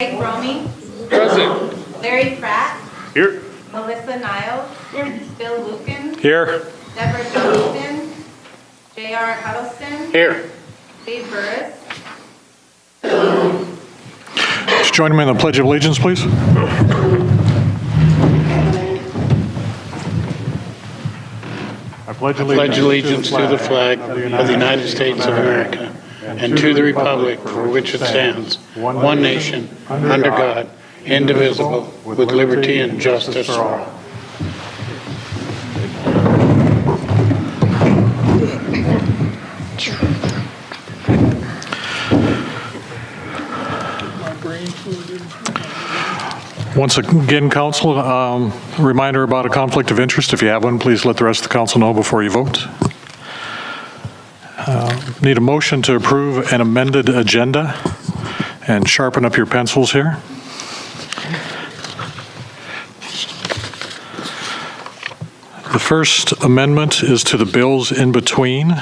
Greg Romy, Present. Larry Pratt, Here. Melissa Niles, Bill Luken, Here. Deborah Johnston, J.R. Huddleston, Here. Dave Burris. Just join me in the Pledge of Allegiance, please. I pledge Pledge allegiance to the flag of the United States of America and to the republic for which it stands, one nation, under God, indivisible, with liberty and justice for all. Once again, council, a reminder about a conflict of interest. If you have one, please let the rest of the council know before you vote. Need a motion to approve an amended agenda, and sharpen up your pencils here. The first amendment is to the bills in between.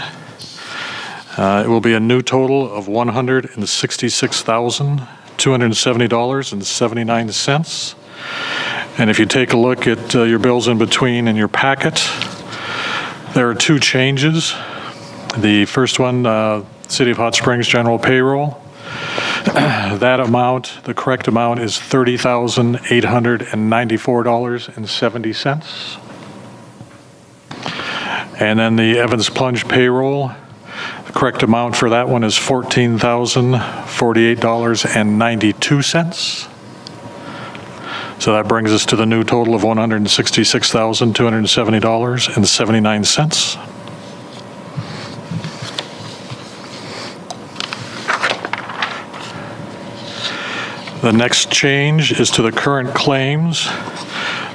It will be a new total of $166,270.79. And if you take a look at your bills in between in your packet, there are two changes. The first one, City of Hot Springs general payroll. That amount, the correct amount is $30,894.70. And then the Evans Plunge payroll, the correct amount for that one is $14,048.92. So that brings us to the new total of $166,270.79. The next change is to the current claims.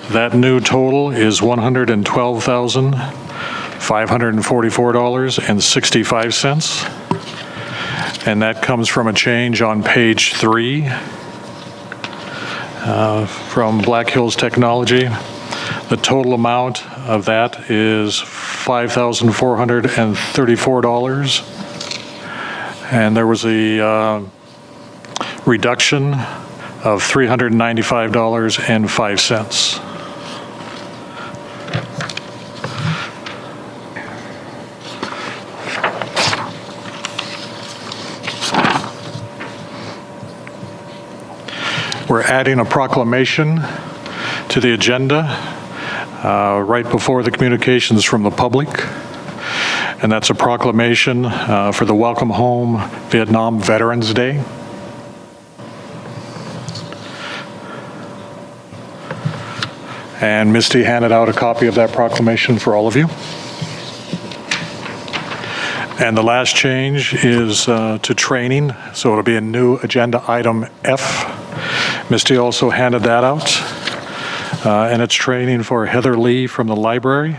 That new total is $112,544.65. And that comes from a change on page 3 from Black Hills Technology. The total amount of that is $5,434. And there was a reduction of $395.05. We're adding a proclamation to the agenda right before the communications from the public. And that's a proclamation for the Welcome Home Vietnam Veterans Day. And Misty handed out a copy of that proclamation for all of you. And the last change is to training, so it'll be a new agenda item F. Misty also handed that out. And it's training for Heather Lee from the library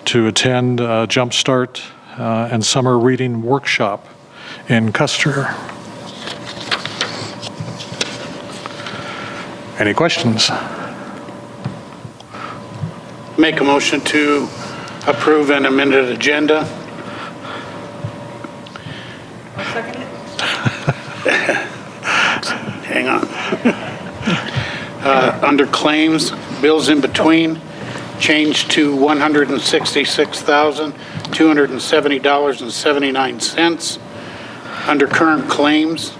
to attend Jumpstart and Summer Reading Workshop in Custer. Any questions? Make a motion to approve an amended agenda. I'll second it. Hang on. Under claims, bills in between, change to $166,270.79. Under current claims,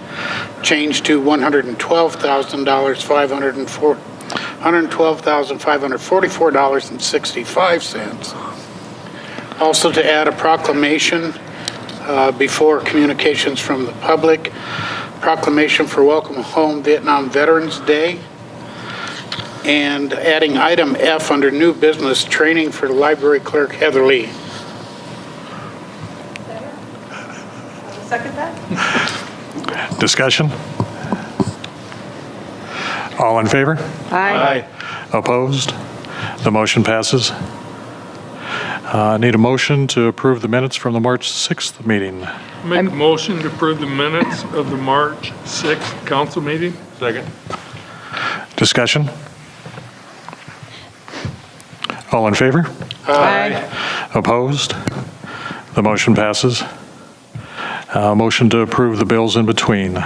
change to $112,544.65. Also to add a proclamation before communications from the public, proclamation for Welcome Home Vietnam Veterans Day, and adding item F under new business, training for library clerk Heather Lee. I'll second that. Discussion? All in favor? Aye. Opposed? The motion passes. Need a motion to approve the minutes from the March 6th meeting. Make a motion to approve the minutes of the March 6th council meeting. Second. Discussion? All in favor? Aye. Opposed? The motion passes. Motion to approve the bills in between.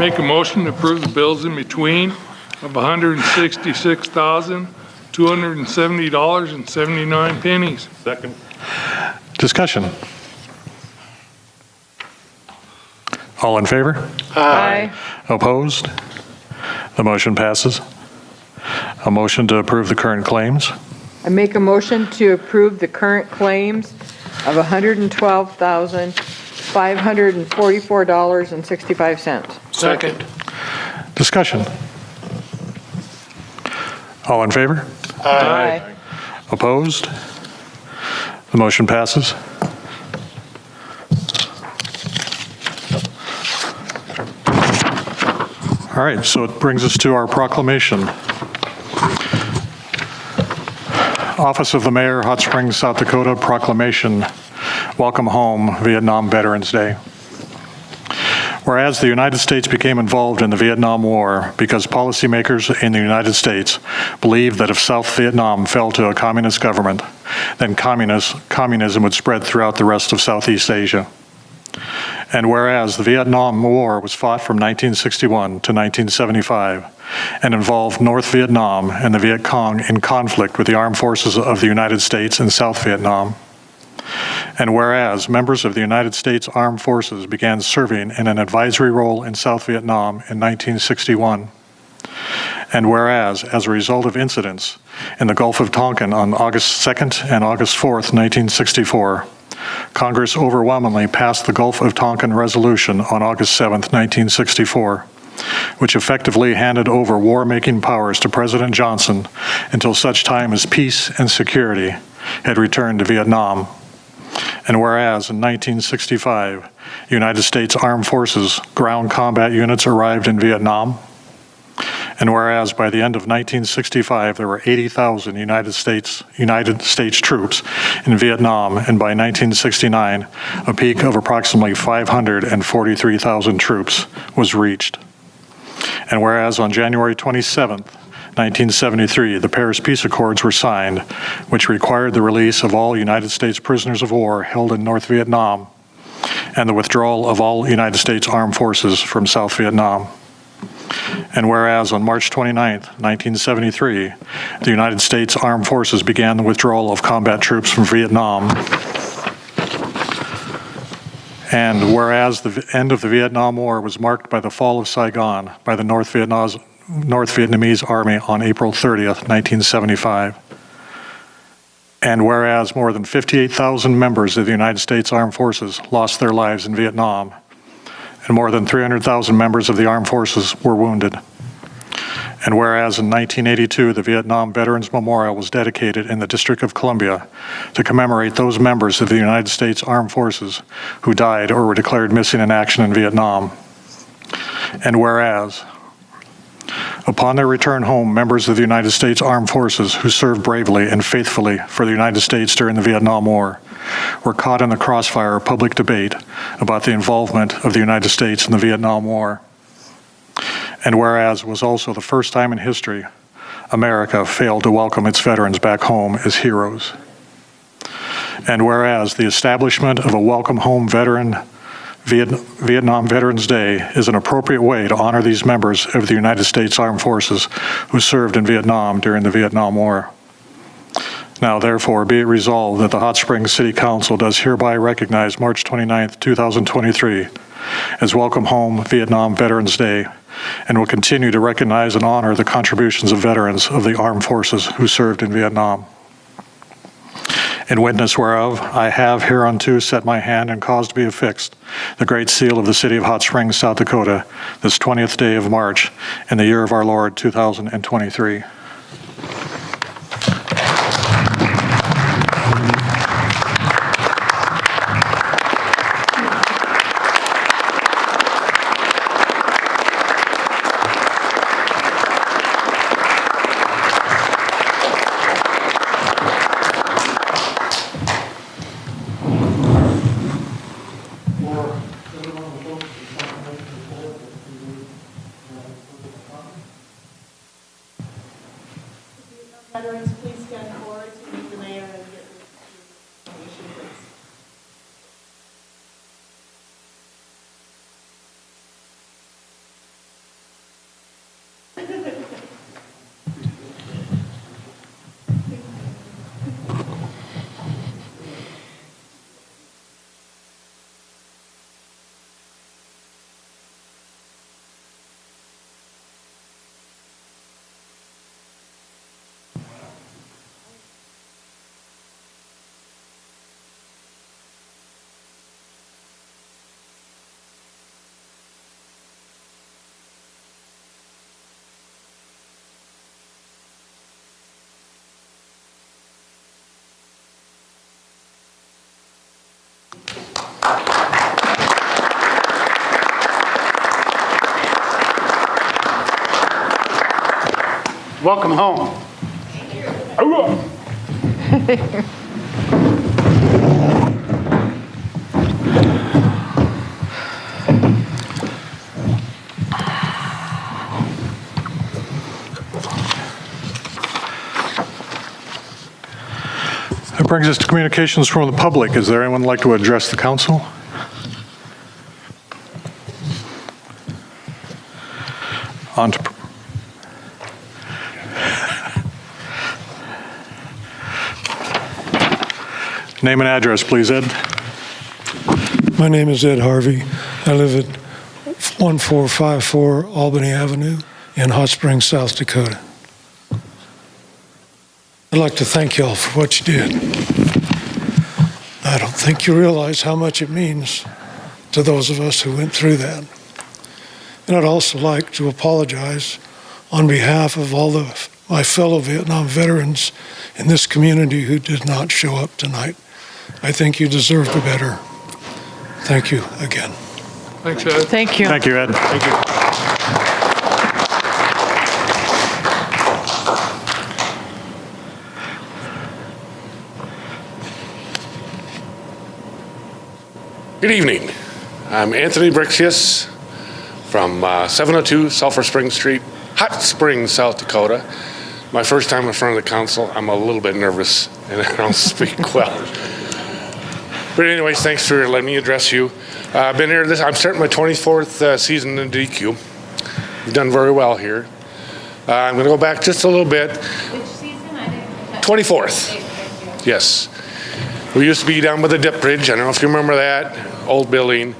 Make a motion to approve the bills in between of $166,270.79. Second. Discussion. All in favor? Aye. Opposed? The motion passes. A motion to approve the current claims. I make a motion to approve the current claims of $112,544.65. Second. Discussion. All in favor? Aye. Opposed? The motion passes. All right, so it brings us to our proclamation. Office of the Mayor, Hot Springs, South Dakota, proclamation, Welcome Home, Vietnam Veterans Day. Whereas the United States became involved in the Vietnam War because policymakers in the United States believed that if South Vietnam fell to a communist government, then communism would spread throughout the rest of Southeast Asia. And whereas the Vietnam War was fought from 1961 to 1975 and involved North Vietnam and the Viet Cong in conflict with the armed forces of the United States and South Vietnam. And whereas members of the United States Armed Forces began serving in an advisory role in South Vietnam in 1961. And whereas, as a result of incidents in the Gulf of Tonkin on August 2nd and August 4th, 1964, Congress overwhelmingly passed the Gulf of Tonkin Resolution on August 7th, 1964, which effectively handed over war-making powers to President Johnson until such time as peace and security had returned to Vietnam. And whereas in 1965, United States Armed Forces ground combat units arrived in Vietnam, and whereas by the end of 1965, there were 80,000 United States troops in Vietnam, and by 1969, a peak of approximately 543,000 troops was reached. And whereas on January 27th, 1973, the Paris Peace Accords were signed, which required the release of all United States prisoners of war held in North Vietnam and the withdrawal of all United States armed forces from South Vietnam. And whereas on March 29th, 1973, the United States Armed Forces began the withdrawal of combat troops from Vietnam. And whereas the end of the Vietnam War was marked by the fall of Saigon by the North Vietnamese Army on April 30th, 1975. And whereas more than 58,000 members of the United States Armed Forces lost their lives in Vietnam, and more than 300,000 members of the armed forces were wounded. And whereas in 1982, the Vietnam Veterans Memorial was dedicated in the District of Columbia to commemorate those members of the United States Armed Forces who died or were declared missing in action in Vietnam. And whereas, upon their return home, members of the United States Armed Forces who served bravely and faithfully for the United States during the Vietnam War were caught in the crossfire of public debate about the involvement of the United States in the Vietnam War. And whereas was also the first time in history America failed to welcome its veterans back home as heroes. And whereas the establishment of a Welcome Home Vietnam Veterans Day is an appropriate way to honor these members of the United States Armed Forces who served in Vietnam during the Vietnam War. Now, therefore, be it resolved that the Hot Springs City Council does hereby recognize March 29th, 2023 as Welcome Home Vietnam Veterans Day, and will continue to recognize and honor the contributions of veterans of the armed forces who served in Vietnam. In witness whereof, I have hereunto set my hand and caused to be affixed the great seal of the city of Hot Springs, South Dakota, this 20th day of March, in the year of our Lord, 2023. Veterans, please stand forward to meet the mayor and get the information, please. Welcome home. That brings us to communications from the public. Is there anyone who'd like to address the council? On to... Name and address, please, Ed. My name is Ed Harvey. I live at 1454 Albany Avenue in Hot Springs, South Dakota. I'd like to thank y'all for what you did. I don't think you realize how much it means to those of us who went through that. And I'd also like to apologize on behalf of all my fellow Vietnam veterans in this community who did not show up tonight. I think you deserved better. Thank you again. Thanks, Ed. Thank you. Thank you, Ed. Thank you. Good evening. I'm Anthony Brixius from 702 Sulphur Springs Street, Hot Springs, South Dakota. My first time in front of the council. I'm a little bit nervous and I don't speak well. But anyways, thanks for letting me address you. I've been here, I'm starting my 24th season in DQ. We've done very well here. I'm going to go back just a little bit. Which season? I didn't catch. 24th. Thank you. Yes. We used to be down by the dip bridge. I don't know if you remember that old building.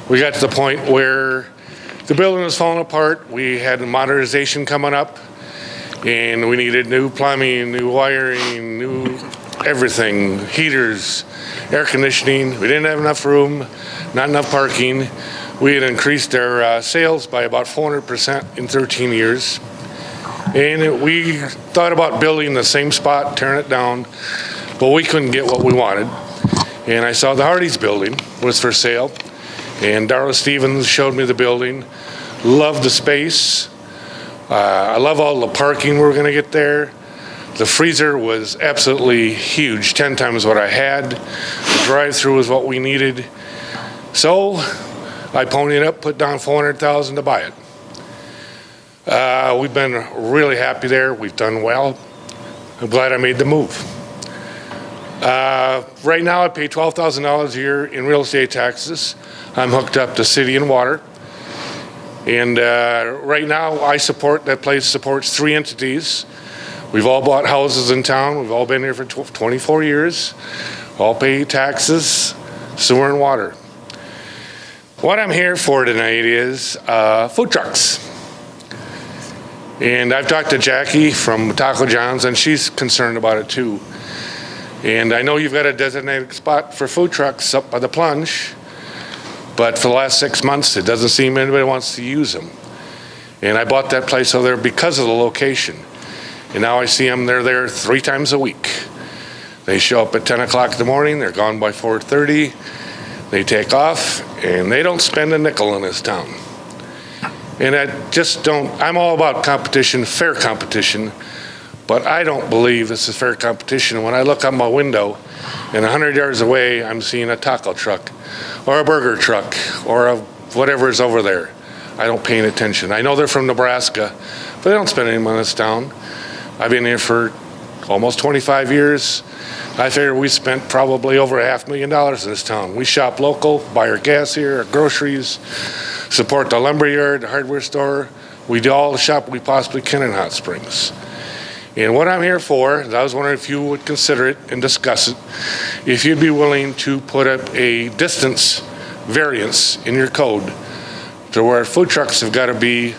We got to the point where the building was falling apart. We had modernization coming up and we needed new plumbing, new wiring, new everything, heaters, air conditioning. We didn't have enough room, not enough parking. We had increased our sales by about 400% in 13 years. And we thought about building the same spot, tearing it down, but we couldn't get what we wanted. And I saw the Hardee's building was for sale. And Darla Stevens showed me the building. Loved the space. I love all the parking we're gonna get there. The freezer was absolutely huge, 10 times what I had. The drive-through was what we needed. So I ponied up, put down $400,000 to buy it. We've been really happy there. We've done well. I'm glad I made the move. Right now I pay $12,000 a year in real estate taxes. I'm hooked up to city and water. And right now I support, that place supports 3 entities. We've all bought houses in town. We've all been here for 24 years. All pay taxes, sewer and water. What I'm here for tonight is food trucks. And I've talked to Jackie from Taco John's and she's concerned about it too. And I know you've got a designated spot for food trucks up by the plunge, but for the last 6 months, it doesn't seem anybody wants to use them. And I bought that place over there because of the location. And now I see them, they're there 3 times a week. They show up at 10 o'clock in the morning, they're gone by 4:30, they take off, and they don't spend a nickel in this town. And I just don't, I'm all about competition, fair competition, but I don't believe this is fair competition. When I look out my window and 100 yards away, I'm seeing a taco truck or a burger truck or a whatever is over there. I don't pay any attention. I know they're from Nebraska, but they don't spend any money in this town. I've been here for almost 25 years. I figure we spent probably over $500,000 in this town. We shop local, buy our gas here, our groceries, support the lumberyard, the hardware store. We do all the shop we possibly can in Hot Springs. And what I'm here for is I was wondering if you would consider it and discuss it, if you'd be willing to put up a distance variance in your code to where food trucks have got to be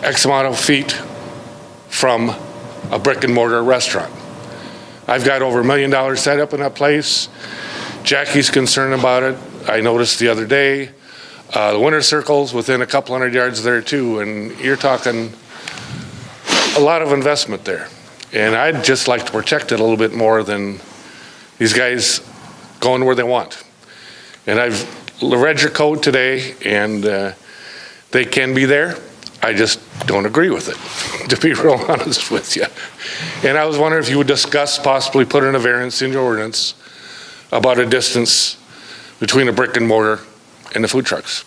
X amount of feet from a brick and mortar restaurant. I've got over $1 million set up in that place. Jackie's concerned about it. I noticed the other day, the winter circle's within a couple hundred yards there too, and you're talking a lot of investment there. And I'd just like to protect it a little bit more than these guys going where they want. And I've read your code today and they can be there. I just don't agree with it, to be real honest with you. And I was wondering if you would discuss possibly putting a variance in your ordinance about a distance between a brick and mortar and the food trucks.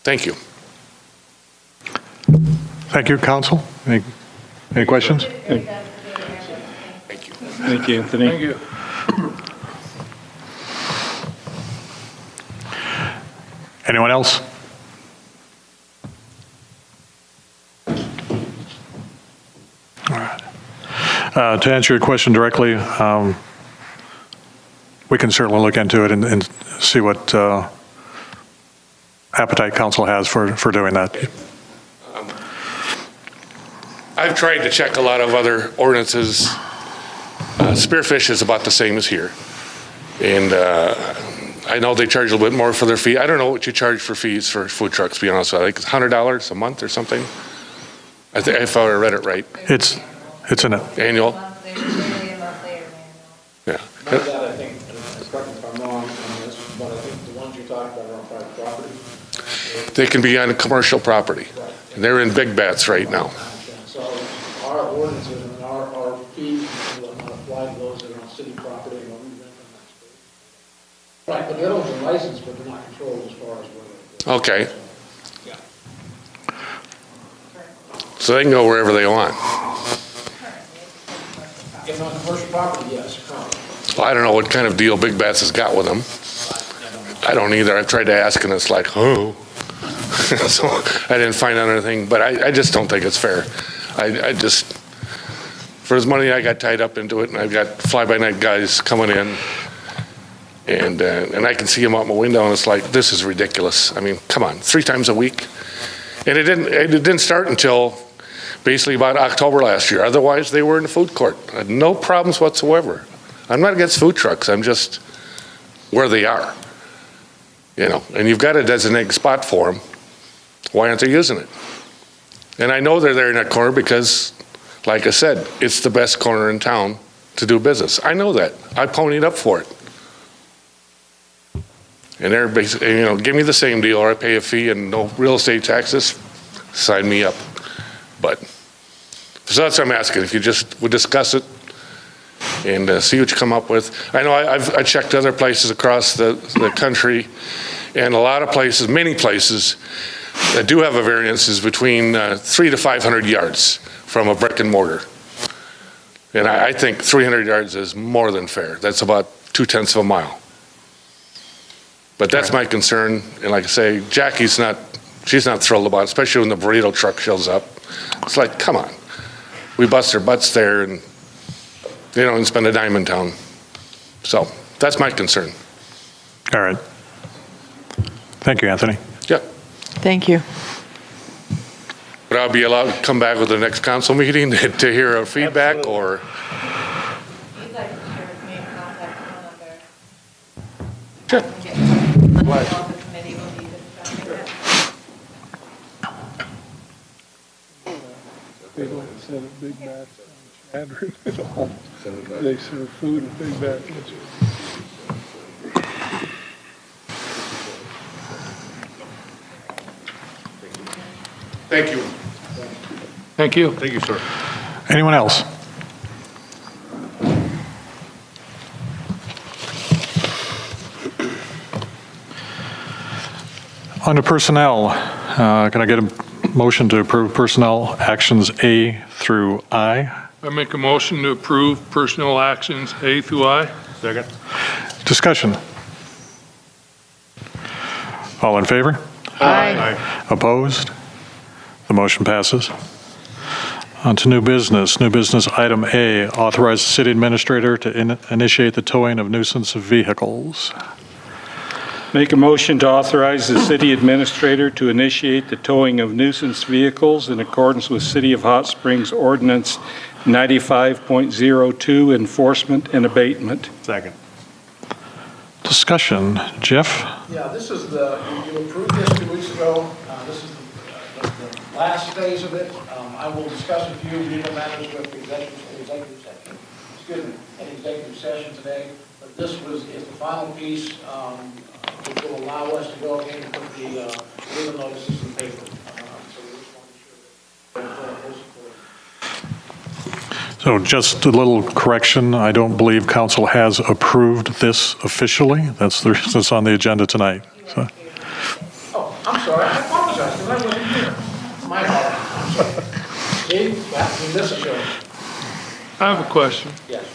Thank you. Thank you, council. Any questions? Thank you. Thank you, Anthony. Thank you. Anyone else? All right. To answer your question directly, we can certainly look into it and see what appetite council has for doing that. I've tried to check a lot of other ordinances. Spearfish is about the same as here. And I know they charge a little bit more for their fee. I don't know what you charge for fees for food trucks, to be honest with you. I think it's $100 a month or something. I think if I read it right. It's in it. Annual? Monthly, yearly, and monthly, or annual. Yeah. None of that, I think, correct me if I'm wrong on this, but I think the ones you're talking about are on private property. They can be on a commercial property. And they're in big bats right now. So our ordinances and our fees will not apply to those that are on city property and what we rent on that space. Right, but the other ones are licensed, but they're not controlled as far as whether. Okay. Yeah. So they can go wherever they want. If on commercial property, yes, currently. Well, I don't know what kind of deal Big Bats has got with them. I don't either. I've tried to ask and it's like, oh. So I didn't find out anything, but I just don't think it's fair. I just, for as money I got tied up into it, and I've got fly-by-night guys coming in, and I can see them out my window, and it's like, this is ridiculous. I mean, come on, 3 times a week? And it didn't start until basically about October last year. Otherwise, they were in the food court. I had no problems whatsoever. I'm not against food trucks. I'm just where they are. You know, and you've got a designated spot for them. Why aren't they using it? And I know they're there in that corner because, like I said, it's the best corner in town to do business. I know that. I ponied up for it. And they're basically, you know, give me the same deal or I pay a fee and no real estate taxes, sign me up. But, so that's what I'm asking. If you just would discuss it and see what you come up with. I know I checked other places across the country, and a lot of places, many places, that do have a variance is between 300 to 500 yards from a brick and mortar. And I think 300 yards is more than fair. That's about 2/10 of a mile. But that's my concern, and like I say, Jackie's she's not thrilled about it, especially when the burrito truck shows up. It's like, come on. We bust our butts there, and they don't even spend a dime in town. So that's my concern. All right. Thank you, Anthony. Yeah. Thank you. But I'll be allowed to come back with the next council meeting to hear a feedback, or? You'd like to share with me and contact one of their. Sure. The committee will be discussing that. They don't set a big batch on Chadron at all. They serve food in big batches. Thank you. Thank you. Thank you, sir. Anyone else? Under personnel, can I get a motion to approve personnel actions A through I? I make a motion to approve personnel actions A through I. Second. Discussion. All in favor? Aye. Opposed? The motion passes. On to new business. New business item A, authorize the city administrator to initiate the towing of nuisance vehicles. Make a motion to authorize the city administrator to initiate the towing of nuisance vehicles in accordance with City of Hot Springs Ordinance 95.02, enforcement and abatement. Second. Discussion. Jeff? Yeah, this is you approved this 2 weeks ago. This is the last phase of it. I will discuss a few legal matters with the executive session today. But this is the final piece, which will allow us to go ahead and put the legal notices in paper. So we just want to be sure that So just a little correction, I don't believe council has approved this officially. That's the reason it's on the agenda tonight. So, Oh, I'm sorry, I apologize, because I wasn't here. My fault, I'm sorry. See, we missed a show. I have a question. Yes.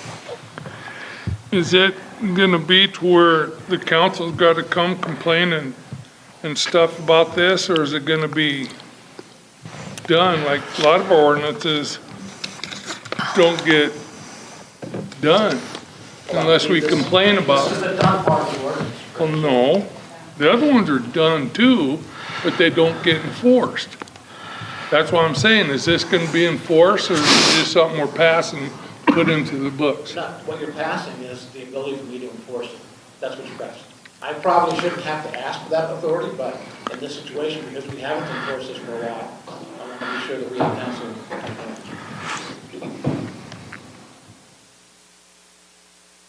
Is it gonna be to where the council's gotta come complain and stuff about this, or is it gonna be done? Like, a lot of our ordinances don't get done unless we complain about This is it. the done part of the ordinance. Well, no, the other ones are done too, but they don't get enforced. That's what I'm saying, is this gonna be enforced, or is it just something we're passing, put into the books? Not, what you're passing is the ability for me to enforce it. That's what you're passing. I probably shouldn't have to ask for that authority, but in this situation, because we haven't enforced this for a while, I want to be sure that we have counsel.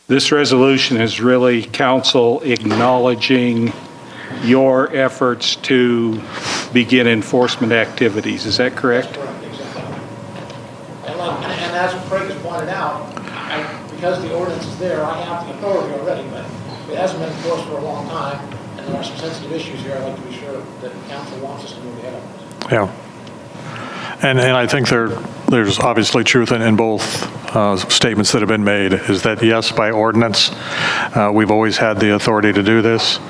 This resolution is really council acknowledging your efforts to begin enforcement activities. Is that correct? Correct, exactly. And as Craig has pointed out, because the ordinance is there, I have the authority already, but it hasn't been enforced for a long time, and there are some sensitive issues here. I'd like to be sure that council wants us to move ahead on this. yeah. And I think there's obviously truth in both statements that have been made, is that yes, by ordinance, we've always had the authority to do this.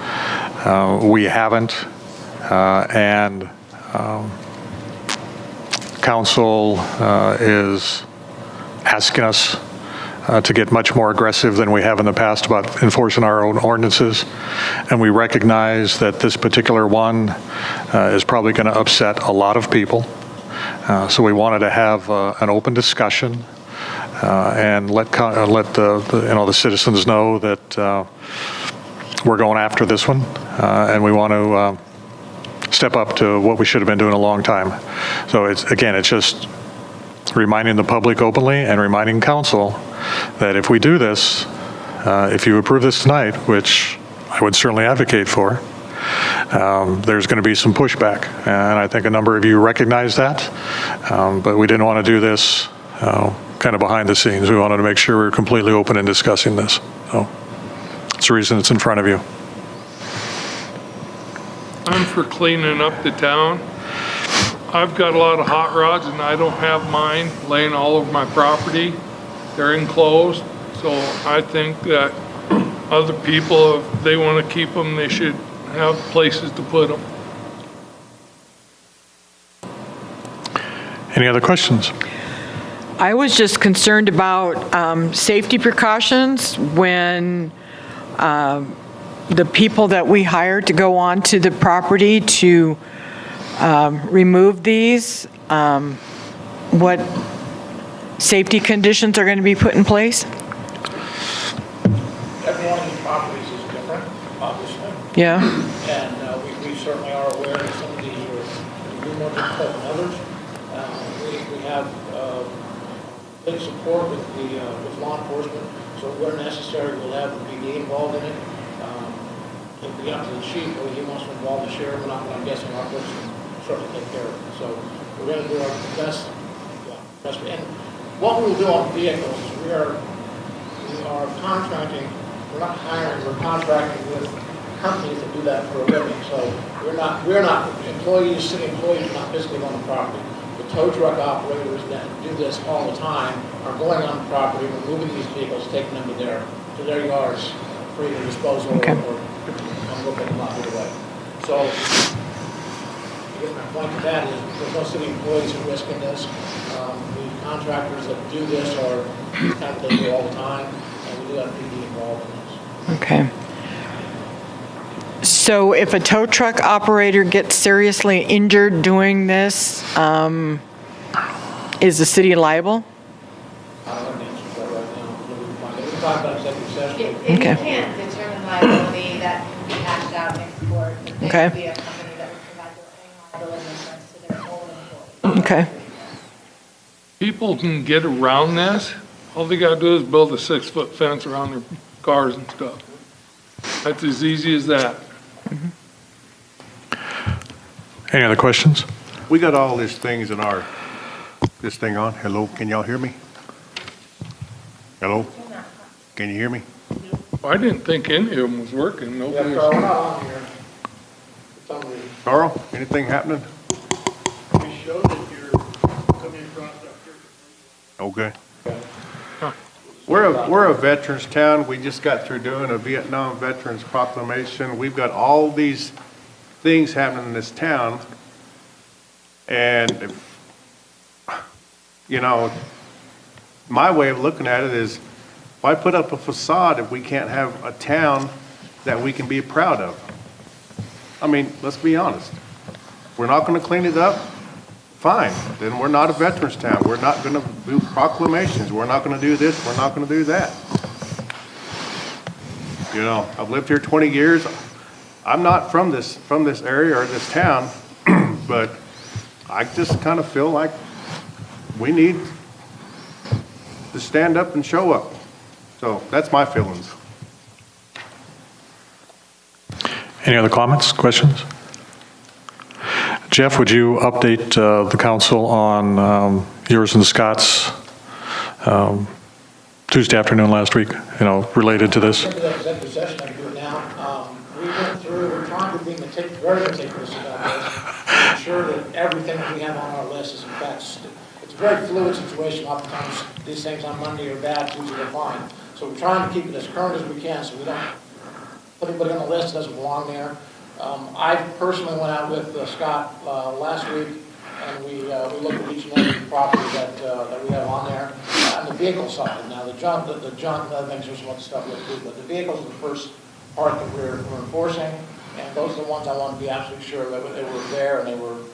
We haven't, and council is asking us to get much more aggressive than we have in the past about enforcing our own ordinances. And we recognize that this particular one is probably going to upset a lot of people. So we wanted to have an open discussion and let the citizens know that we're going after this one, and we want to step up to what we should have been doing a long time. So it's just reminding the public openly and reminding council that if we do this, if you approve this tonight, which I would certainly advocate for, there's going to be some pushback. And I think a number of you recognize that, but we didn't want to do this kind of behind the scenes. We wanted to make sure we were completely open in discussing this. So that's the reason it's in front of you. I'm for cleaning up the town. I've got a lot of hot rods and I don't have mine laying all over my property. They're enclosed, so I think that other people, if they want to keep them, they should have places to put them. Any other questions? I was just concerned about safety precautions when the people that we hire to go onto the property to remove these, what safety conditions are going to be put in place? Every one of these properties is different, obviously. Yeah. And we certainly are aware that some of these are more difficult than others. We have big support with law enforcement, so where necessary, we'll have the PD involved in it. It'll be up to the chief, whether he wants to involve the sheriff or not, but I'm guessing our folks can certainly take care of it. So we're going to do our best. And what we'll do on vehicles is we are contracting. We're not hiring, we're contracting with companies that do that for a living. So we're not employees, city employees are not physically on the property. The tow truck operators that do this all the time are going on the property, removing these vehicles, taking them to their yards for either disposal or look at them out either way. So I guess my point to that is there's no city employees who are risking this. The contractors that do this are kind of they do all the time, and we do have PD involved in this. Okay. So if a tow truck operator gets seriously injured doing this, is the city liable? I don't have an answer for that right now. We can talk about executive session. And you Okay. can't determine liability that can be hashed out in court. But there Okay. would be a company that would provide their own liability insurance to their own employees. Okay. People can get around this. All they gotta do is build a 6-foot fence around their cars and stuff. That's as easy as that. Any other questions? We got all these things in this thing on. Hello, can y'all hear me? Hello? Can you hear me? I didn't think any of them was working, Yeah, nobody. Carl, we're not on here. For some reason. Carl, anything happening? We showed that you're coming across up here. Okay. We're a veterans town. We just got through doing a Vietnam Veterans Proclamation. We've got all these things happening in this town. And, you know, my way of looking at it is, why put up a facade if we can't have a town that we can be proud of? I mean, let's be honest. We're not gonna clean it up, fine, then we're not a veterans town. We're not gonna do proclamations. We're not gonna do this, we're not gonna do that. You know, I've lived here 20 years. I'm not from this area or this town, but I just kind of feel like we need to stand up and show up. So that's my feelings. Any other comments, questions? Jeff, would you update the council on yours and Scott's Tuesday afternoon last week, related to this? Into the executive session, I can do it now. We went through, we're trying to be very meticulous about this, ensure that everything that we have on our list is in fact, it's a very fluid situation. Oftentimes, these things on Monday are bad, Tuesday they're fine. So we're trying to keep it as current as we can, so we don't put anybody on the list that doesn't belong there. I personally went out with Scott last week, and we looked at each and every property that we have on there. On the vehicle side, now the junk and other things are some other stuff we have to do, but the vehicles are the first part that we're enforcing, and those are the ones I want to be absolutely sure that they were there and they were in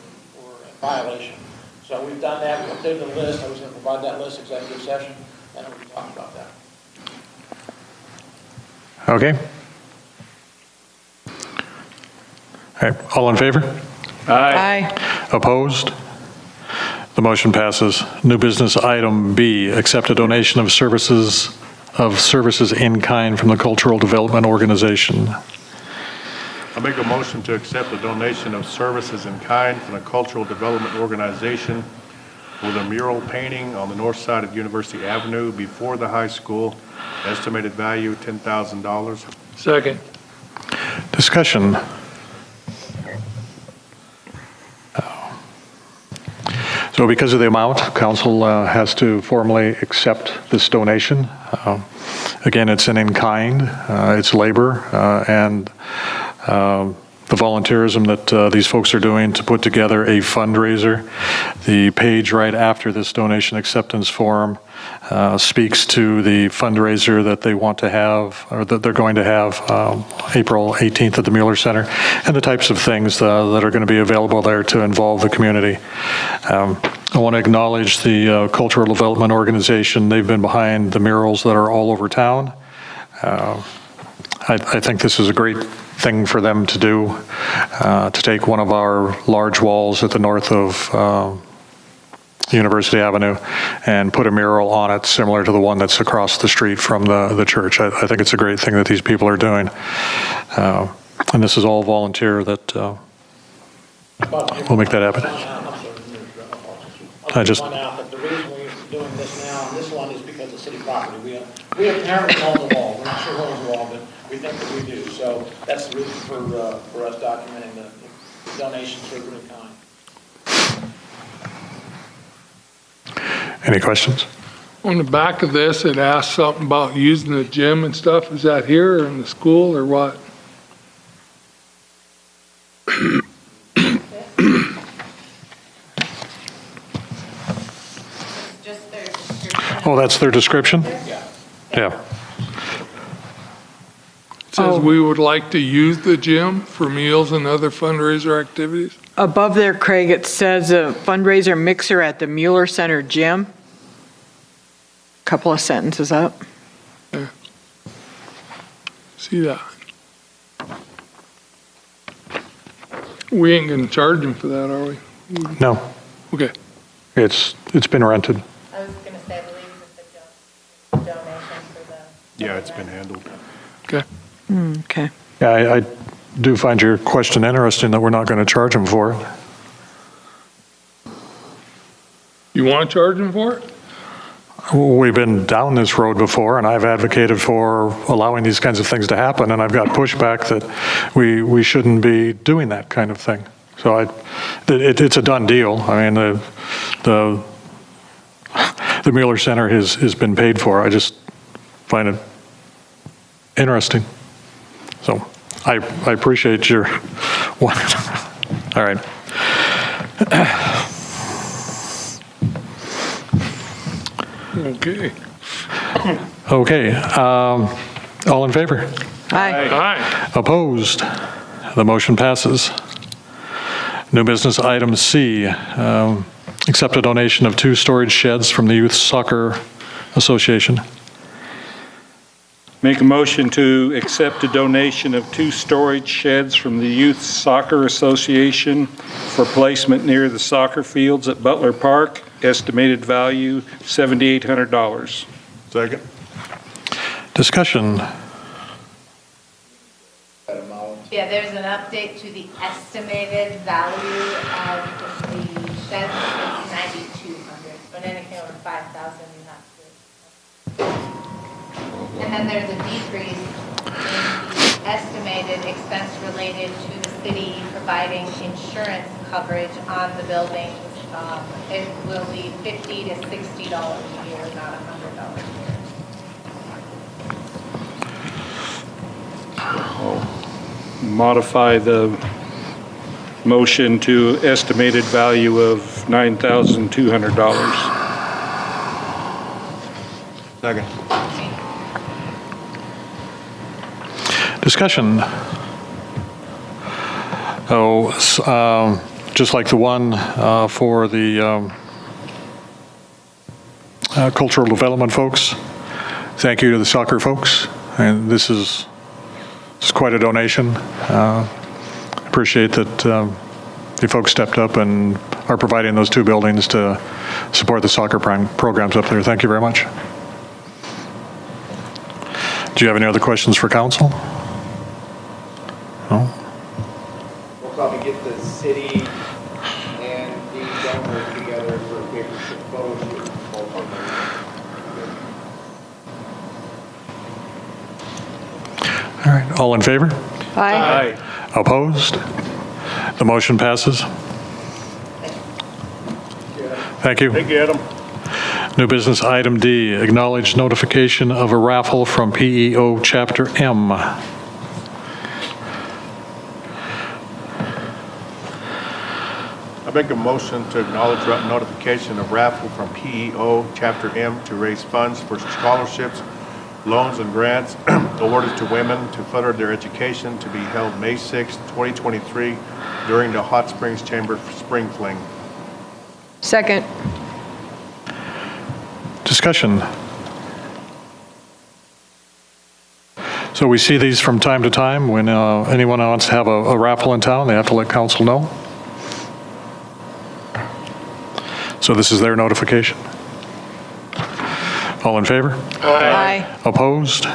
violation. So we've done that, we updated the list. I was going to provide that list executive session, and we can talk about that. Okay. All right, all in favor? Aye. Opposed? The motion passes. New business item B, accept a donation of services in kind from the Cultural Development Organization. I make a motion to accept a donation of services in kind from the Cultural Development Organization with a mural painting on the north side of University Avenue before the high school, estimated value $10,000. Second. Discussion. So because of the amount, council has to formally accept this donation. Again, it's an in-kind, it's labor, and the volunteerism that these folks are doing to put together a fundraiser. The page right after this donation acceptance form speaks to the fundraiser that they want to have, or that they're going to have April 18th at the Mueller Center, and the types of things that are going to be available there to involve the community. I want to acknowledge the Cultural Development Organization. They've been behind the murals that are all over town. I think this is a great thing for them to do, to take one of our large walls at the north of University Avenue and put a mural on it similar to the one that's across the street from the church. I think it's a great thing that these people are doing. And this is all volunteer that will make that happen. I'll just point out that the reason we're doing this now on this one is because of city property. We apparently own the wall. We're not sure who owns the wall, but we think that we do. So that's the reason for us documenting the donations for good in kind. Any questions? On the back of this, it asks something about using the gym and stuff. Is that here or in the school or what? Just their description. Oh, that's their description? Yeah. It says we would like to use the gym for meals and other fundraiser activities. Above there, Craig, it says a fundraiser mixer at the Mueller Center gym. Couple of sentences up. See that? We ain't gonna charge them for that, are we? No, Okay. it's been rented. I was gonna say, I believe it's a donation for the. Yeah, it's been handled. Okay. Okay. Yeah, I do find your question interesting that we're not going to charge them for it. You want to charge them for it? we've been down this road before, and I've advocated for allowing these kinds of things to happen, and I've got pushback that we shouldn't be doing that kind of thing. So it's a done deal. I mean, the Mueller Center has been paid for. I just find it interesting. So I appreciate your one. All right. Okay. Okay. All in favor? Aye. Aye. Opposed? The motion passes. New business item C, accept a donation of 2 storage sheds from the Youth Soccer Association. Make a motion to accept a donation of 2 storage sheds from the Youth Soccer Association for placement near the soccer fields at Butler Park. Estimated value $7,800. Second. Discussion. Yeah, there's an update to the estimated value of the sheds, it's 9,200, but anything over 5,000, you have to. And then there's a decrease in the estimated expense related to the city providing insurance coverage on the buildings. It will be $50 to $60 a year, not $100 a year. Modify the motion to estimated value of $9,200. Second. Discussion. Just like the one for the cultural development folks, thank you to the soccer folks. And this is quite a donation. Appreciate that you folks stepped up and are providing those 2 buildings to support the soccer programs up there. Thank you very much. Do you have any other questions for council? No? We'll probably get the city and the donors together for a paper photo shoot. All right, all in favor? Aye. Opposed? The motion passes. Thank you. Thank you, Adam. New business item D, acknowledge notification of a raffle from PEO Chapter M. I make a motion to acknowledge notification of raffle from PEO Chapter M to raise funds for scholarships, loans, and grants awarded to women to further their education, to be held May 6, 2023, during the Hot Springs Chamber Spring Fling. Second. Discussion. So we see these from time to time. When anyone wants to have a raffle in town, they have to let council know. So this is their notification. All in favor? Aye. Opposed?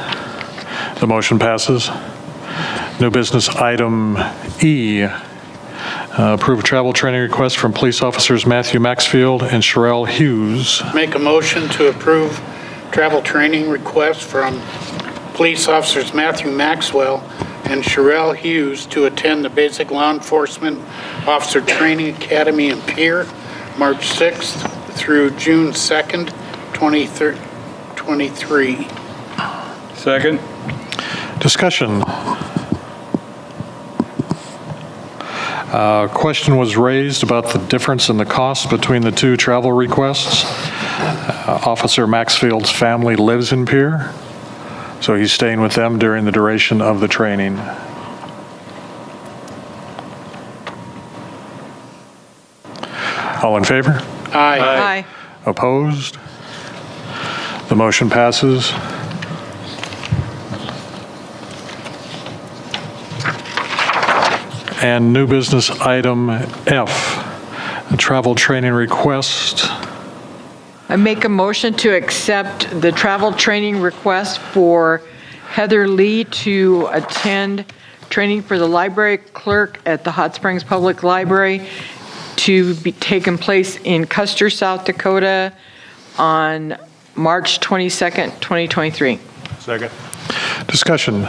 The motion passes. New business item E, approve travel training request from police officers Matthew Maxfield and Sherelle Hughes. Make a motion to approve travel training request from police officers Matthew Maxwell and Sherelle Hughes to attend the Basic Law Enforcement Officer Training Academy in Pierre, March 6th through June 2nd, 2023. Second. Discussion. Question was raised about the difference in the cost between the 2 travel requests. Officer Maxfield's family lives in Pierre, so he's staying with them during the duration of the training. All in favor? Aye. Aye. Opposed? The motion passes. And new business item F, a travel training request. I make a motion to accept the travel training request for Heather Lee to attend training for the library clerk at the Hot Springs Public Library to be taking place in Custer, South Dakota on March 22nd, 2023. Second. Discussion.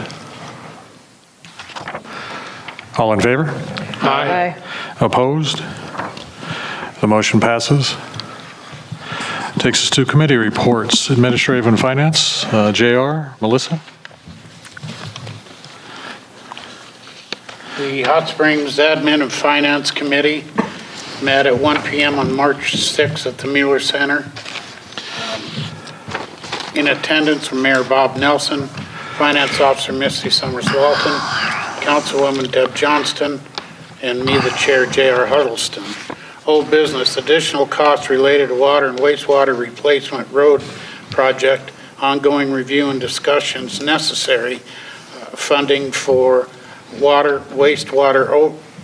All in favor? Aye. Opposed? The motion passes. Takes us to committee reports. Administrative and Finance, JR, Melissa? The Hot Springs Admin and Finance Committee met at 1 PM on March 6th at the Mueller Center. In attendance were Mayor Bob Nelson, Finance Officer Misty Summers Walton, Councilwoman Deb Johnston, and me, the Chair, J.R. Huddleston. Old business, additional costs related to water and wastewater replacement road project, ongoing review and discussions necessary, funding for water, wastewater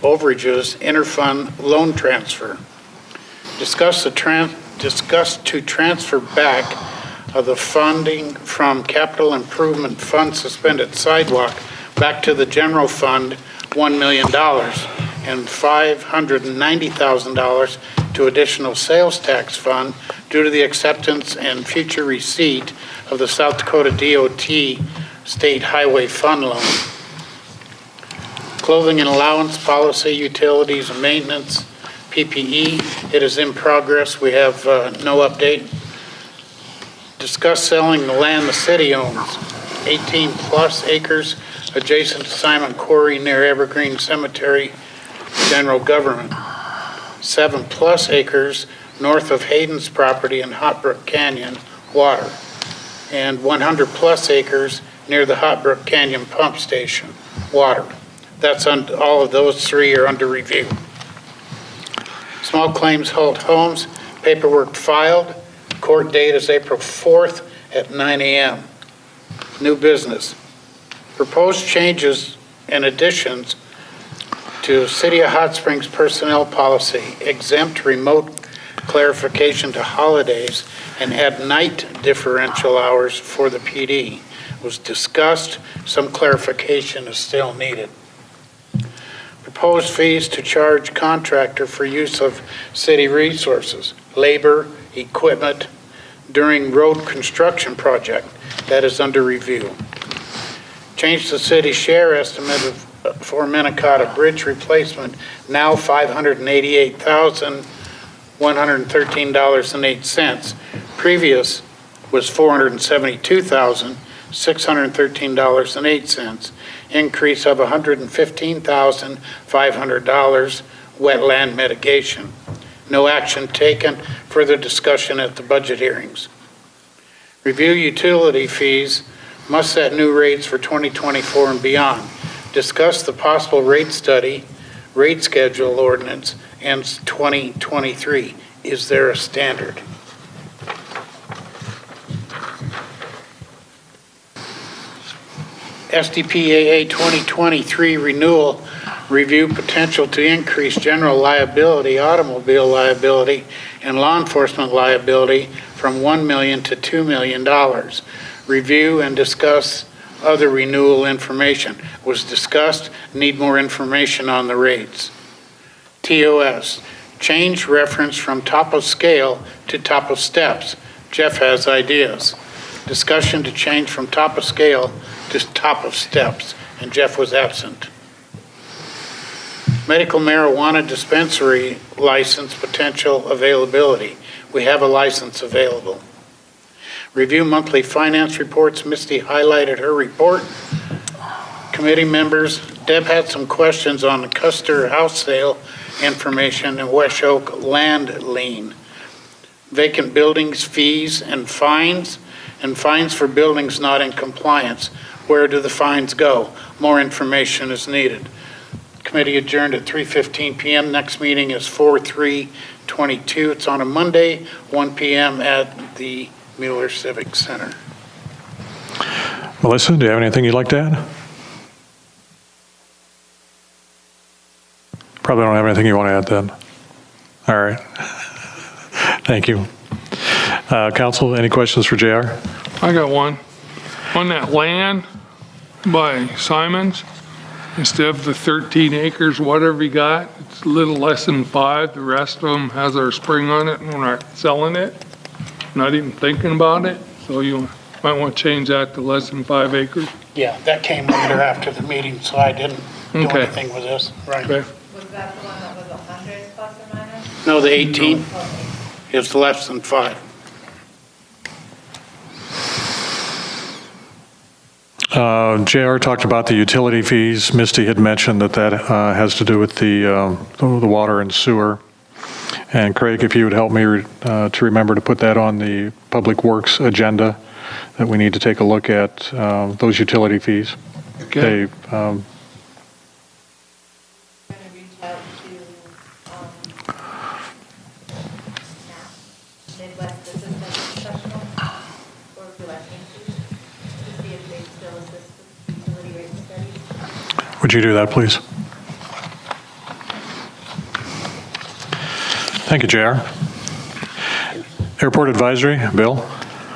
overages, interfund loan transfer. Discuss to transfer back of the funding from capital improvement fund suspended sidewalk back to the general fund, $1 million, and $590,000 to additional sales tax fund due to the acceptance and future receipt of the South Dakota DOT State Highway Fund loan. Clothing and allowance policy, utilities and maintenance, PPE, it is in progress. We have no update. Discuss selling the land the city owns, 18-plus acres adjacent to Simon Quarry near Evergreen Cemetery, general government. 7-plus acres north of Hayden's property in Hot Brook Canyon, water. And 100-plus acres near the Hot Brook Canyon pump station, water. That's all of those three are under review. Small claims Holt Homes, paperwork filed. Court date is April 4th at 9 a.m. New business. Proposed changes and additions to City of Hot Springs personnel policy, exempt remote clarification to holidays and add night differential hours for the PD. Was discussed. Some clarification is still needed. Proposed fees to charge contractor for use of city resources, labor, equipment during road construction project. That is under review. Change the city share estimate for Minnetonka Bridge replacement, now $588,113.08. Previous was $472,613.08. Increase of $115,500 wetland mitigation. No action taken. Further discussion at the budget hearings. Review utility fees, must set new rates for 2024 and beyond. Discuss the possible rate study, rate schedule ordinance, and 2023. Is there a standard? SDPAA 2023 renewal, review potential to increase general liability, automobile liability, and law enforcement liability from $1 million to $2 million. Review and discuss other renewal information. Was discussed, need more information on the rates. TOS, change reference from top of scale to top of steps. Jeff has ideas. Discussion to change from top of scale to top of steps, and Jeff was absent. Medical marijuana dispensary license potential availability. We have a license available. Review monthly finance reports. Misty highlighted her report. Committee members, Deb had some questions on the Custer house sale information and West Oak land lien. Vacant buildings, fees, and fines for buildings not in compliance. Where do the fines go? More information is needed. Committee adjourned at 3:15 p.m. Next meeting is 4/3/22. It's on a Monday, 1 p.m. at the Mueller Civic Center. Melissa, do you have anything you'd like to add? Probably don't have anything you want to add then. All right. Thank you. Council, any questions for JR? I got one. On that land by Simons, instead of the 13 acres, whatever you got, it's a little less than 5. The rest of them has our spring on it and we're not selling it. not even thinking about it, so you might want to change that to less than 5 acres. Yeah, that came later after the meeting, so I didn't do Okay. anything with this. Right. Okay. Was that the one that was 100 plus or minus? No, the 18 Okay. is less than 5. JR talked about the utility fees. Misty had mentioned that has to do with the water and sewer. And Craig, if you would help me to remember to put that on the Public Works agenda, that we need to take a look at those utility fees. Okay. I'm going to reach out to Midwest Assistant Professional, or do I need to see if they still assist with utility rate studies? Would you do that, please? Thank you, JR. Airport Advisory, Bill?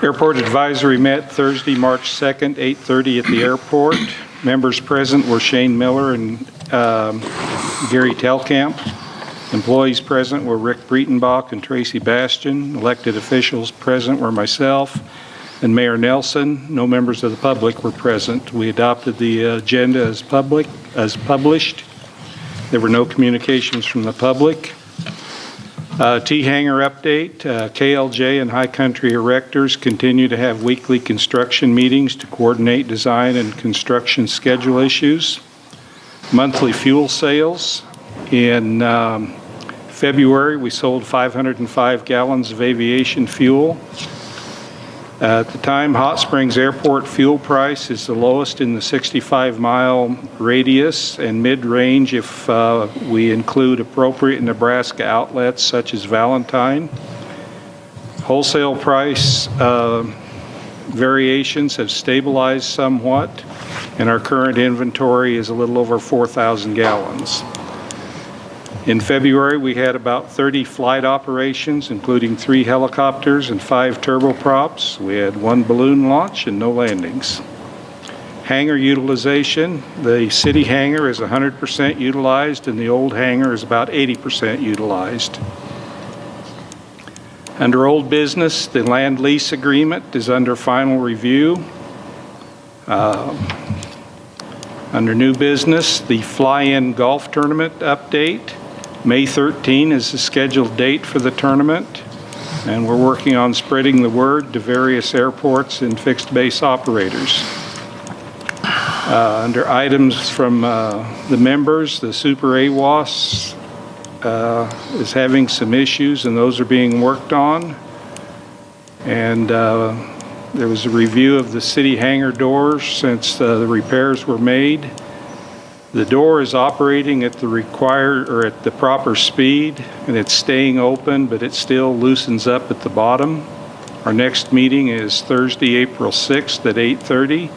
Airport Advisory met Thursday, March 2nd, 8:30 at the airport. Members present were Shane Miller and Gary Telkamp. Employees present were Rick Breitenbach and Tracy Bastian. Elected officials present were myself and Mayor Nelson. No members of the public were present. We adopted the agenda as published. There were no communications from the public. T-Hanger update. KLJ and High Country Erectors continue to have weekly construction meetings to coordinate design and construction schedule issues. Monthly fuel sales. In February, we sold 505 gallons of aviation fuel. At the time, Hot Springs Airport fuel price is the lowest in the 65-mile radius and mid-range if we include appropriate Nebraska outlets such as Valentine. Wholesale price variations have stabilized somewhat, and our current inventory is a little over 4,000 gallons. In February, we had about 30 flight operations, including 3 helicopters and 5 turboprops. We had 1 balloon launch and no landings. Hangar utilization, the city hangar is 100% utilized and the old hangar is about 80% utilized. Under old business, the land lease agreement is under final review. Under new business, the fly-in golf tournament update. May 13 is the scheduled date for the tournament, and we're working on spreading the word to various airports and fixed base operators. Under items from the members, the Super AWAS is having some issues, and those are being worked on. And there was a review of the city hangar doors since the repairs were made. The door is operating at the required or at the proper speed, and it's staying open, but it still loosens up at the bottom. Our next meeting is Thursday, April 6th at 8:30,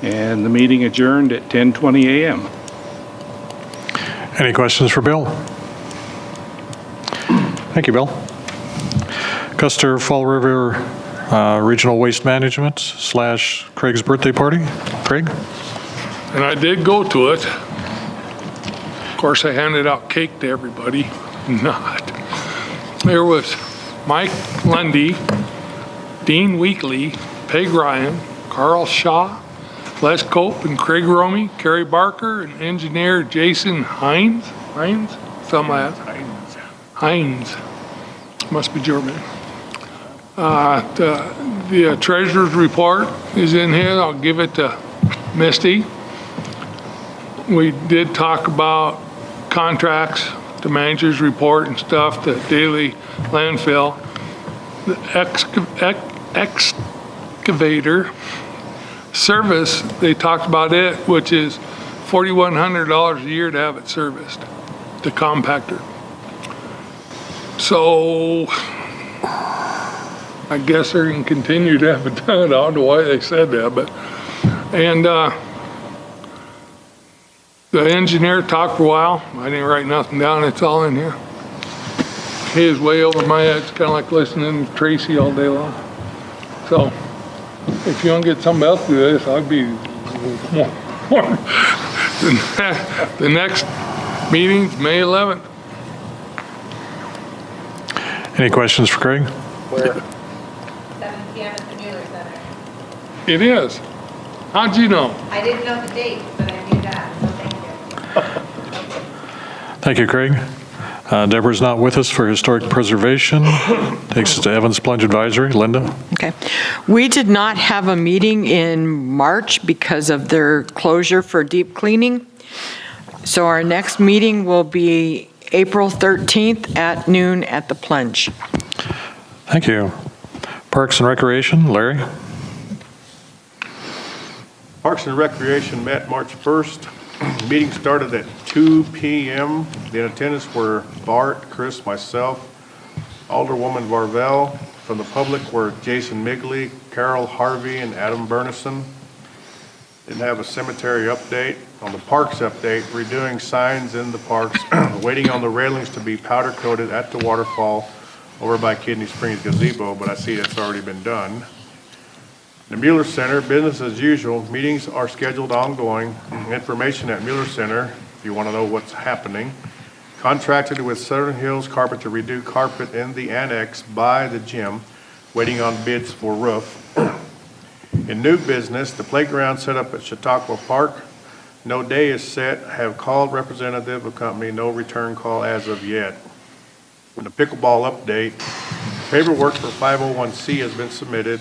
and the meeting adjourned at 10:20 a.m. Any questions for Bill? Thank you, Bill. Custer Fall River Regional Waste Management / Craig's birthday party. Craig? And I did go to it. Of course, I handed out cake to everybody. Not. There was Mike Lundy, Dean Weekly, Peg Ryan, Carl Shaw, Les Cope and Craig Romey, Kerry Barker, and engineer Jason Hines? Something like that. Hines. Must be German. The treasurer's report is in here. I'll give it to Misty. We did talk about contracts, the manager's report and stuff, the daily landfill, the excavator service, they talked about it, which is $4,100 a year to have it serviced, the compactor. So I guess they're going to continue to have it done. I don't know why they said that, but, and the engineer talked for a while. I didn't write nothing down. It's all in here. He is way over my head. It's kind of like listening to Tracy all day long. So if you want to get somebody else to do this, I'd be more. The next meeting's May 11th. Any questions for Craig? Where? 7 PM at the Mueller Center. It is. How'd you know? I didn't know the date, but I knew that, so thank you. Thank you, Craig. Deborah's not with us for historic preservation. Takes us to Evans Plunge Advisory. Linda? Okay. We did not have a meeting in March because of their closure for deep cleaning. So our next meeting will be April 13th at noon at the Plunge. Thank you. Parks and Recreation, Larry? Parks and Recreation met March 1st. Meeting started at 2 p.m. The attendance were Bart, Chris, myself, Alderwoman Varvel. From the public were Jason Migley, Carol Harvey, and Adam Bernison. Didn't have a cemetery update. On the parks update, redoing signs in the parks, waiting on the railings to be powder coated at the waterfall over by Kidney Springs gazebo, but I see that's already been done. The Mueller Center, business as usual. Meetings are scheduled ongoing. Information at Mueller Center, if you want to know what's happening. Contracted with Southern Hills Carpet to redo carpet in the annex by the gym, waiting on bids for roof. In new business, the playground set up at Chautauqua Park. No day is set. Have called representative of company, no return call as of yet. In the pickleball update, paperwork for 501c has been submitted.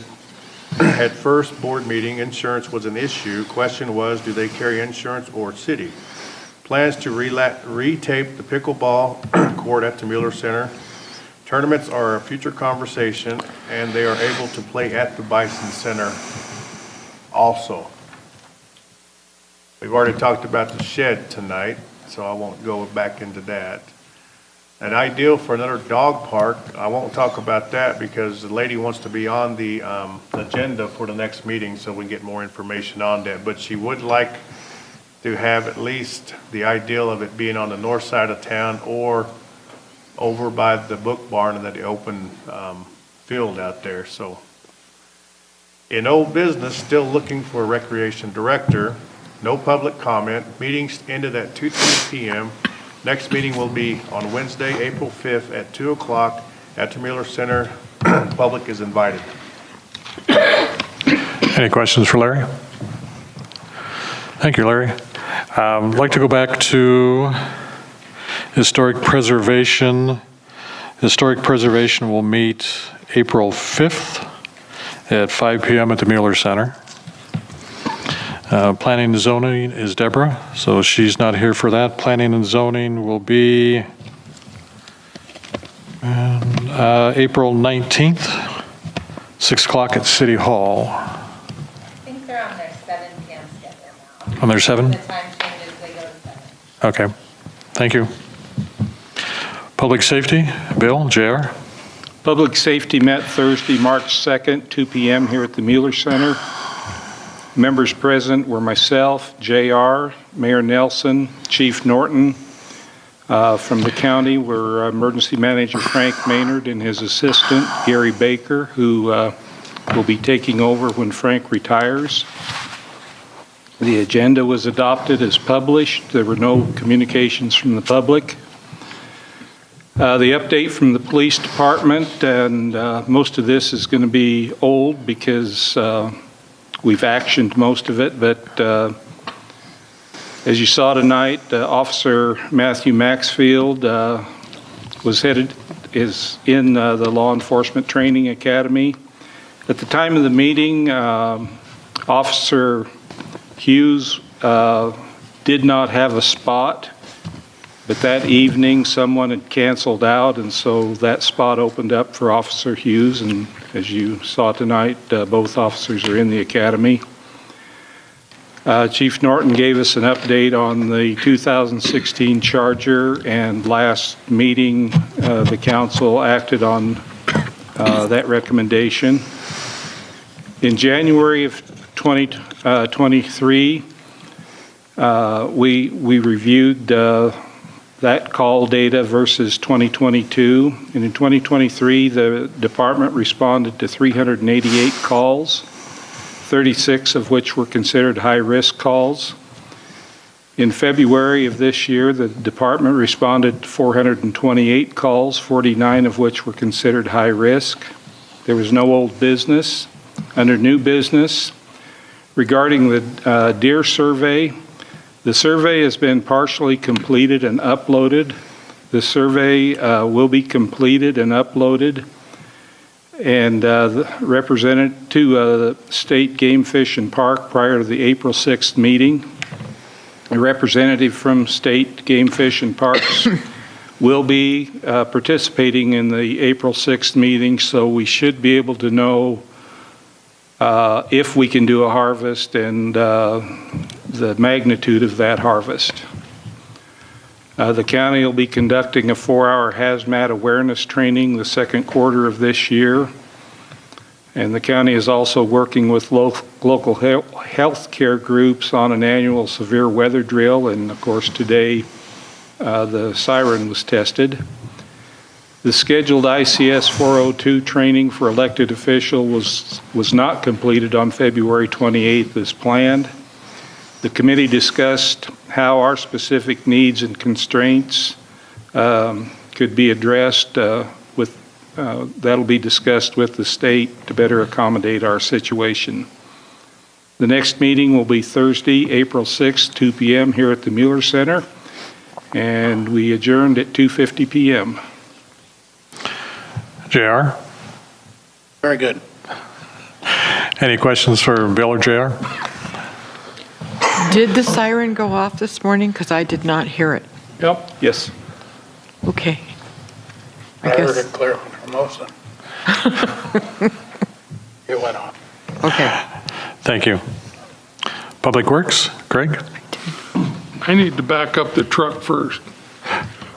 At first board meeting, insurance was an issue. Question was, do they carry insurance or city? Plans to retape the pickleball court at the Mueller Center. Tournaments are a future conversation, and they are able to play at the Bison Center also. We've already talked about the shed tonight, so I won't go back into that. An ideal for another dog park, I won't talk about that because the lady wants to be on the agenda for the next meeting so we can get more information on that. But she would like to have at least the ideal of it being on the north side of town or over by the book barn and the open field out there. So in old business, still looking for a recreation director. No public comment. Meetings ended at 2:30 p.m. Next meeting will be on Wednesday, April 5th at 2 o'clock at the Mueller Center. Public is invited. Any questions for Larry? Thank you, Larry. I'd like to go back to historic preservation. Historic preservation will meet April 5th at 5 p.m. at the Mueller Center. Planning and zoning is Deborah, so she's not here for that. Planning and zoning will be April 19th, 6 o'clock at City Hall. I think they're on their 7 PM schedule now. On their 7? The time changes, they go to 7. Okay, thank you. Public safety, Bill, JR. Public Safety met Thursday, March 2nd, 2 p.m. here at the Mueller Center. Members present were myself, JR, Mayor Nelson, Chief Norton. From the county were Emergency Manager Frank Maynard and his assistant, Gary Baker, who will be taking over when Frank retires. The agenda was adopted as published. There were no communications from the public. The update from the police department, and most of this is going to be old because we've actioned most of it, but as you saw tonight, Officer Matthew Maxfield is in the Law Enforcement Training Academy. At the time of the meeting, Officer Hughes did not have a spot, but that evening someone had canceled out, and so that spot opened up for Officer Hughes, and as you saw tonight, both officers are in the academy. Chief Norton gave us an update on the 2016 Charger, and last meeting, the council acted on that recommendation. In January of 2023, we reviewed that call data versus 2022. And in 2023, the department responded to 388 calls, 36 of which were considered high-risk calls. In February of this year, the department responded to 428 calls, 49 of which were considered high risk. There was no old business. Under new business, regarding the deer survey, the survey has been partially completed and uploaded. The survey will be completed and uploaded and represented to the State Game Fish and Park prior to the April 6th meeting. A representative from State Game Fish and Parks will be participating in the April 6th meeting, so we should be able to know if we can do a harvest and the magnitude of that harvest. The county will be conducting a 4-hour hazmat awareness training the second quarter of this year. And the county is also working with local health care groups on an annual severe weather drill. And of course, today the siren was tested. The scheduled ICS 402 training for elected officials was not completed on February 28th as planned. The committee discussed how our specific needs and constraints could be addressed that'll be discussed with the state to better accommodate our situation. The next meeting will be Thursday, April 6th, 2 p.m. here at the Mueller Center, and we adjourned at 2:50 p.m. JR? Very good. Any questions for Bill or JR? Did the siren go off this morning? Because I did not hear it. Yep. Yes. Okay. I heard it clear on Hermosa. It went off. Okay. Thank you. Public Works, Greg? I need to back up the truck first.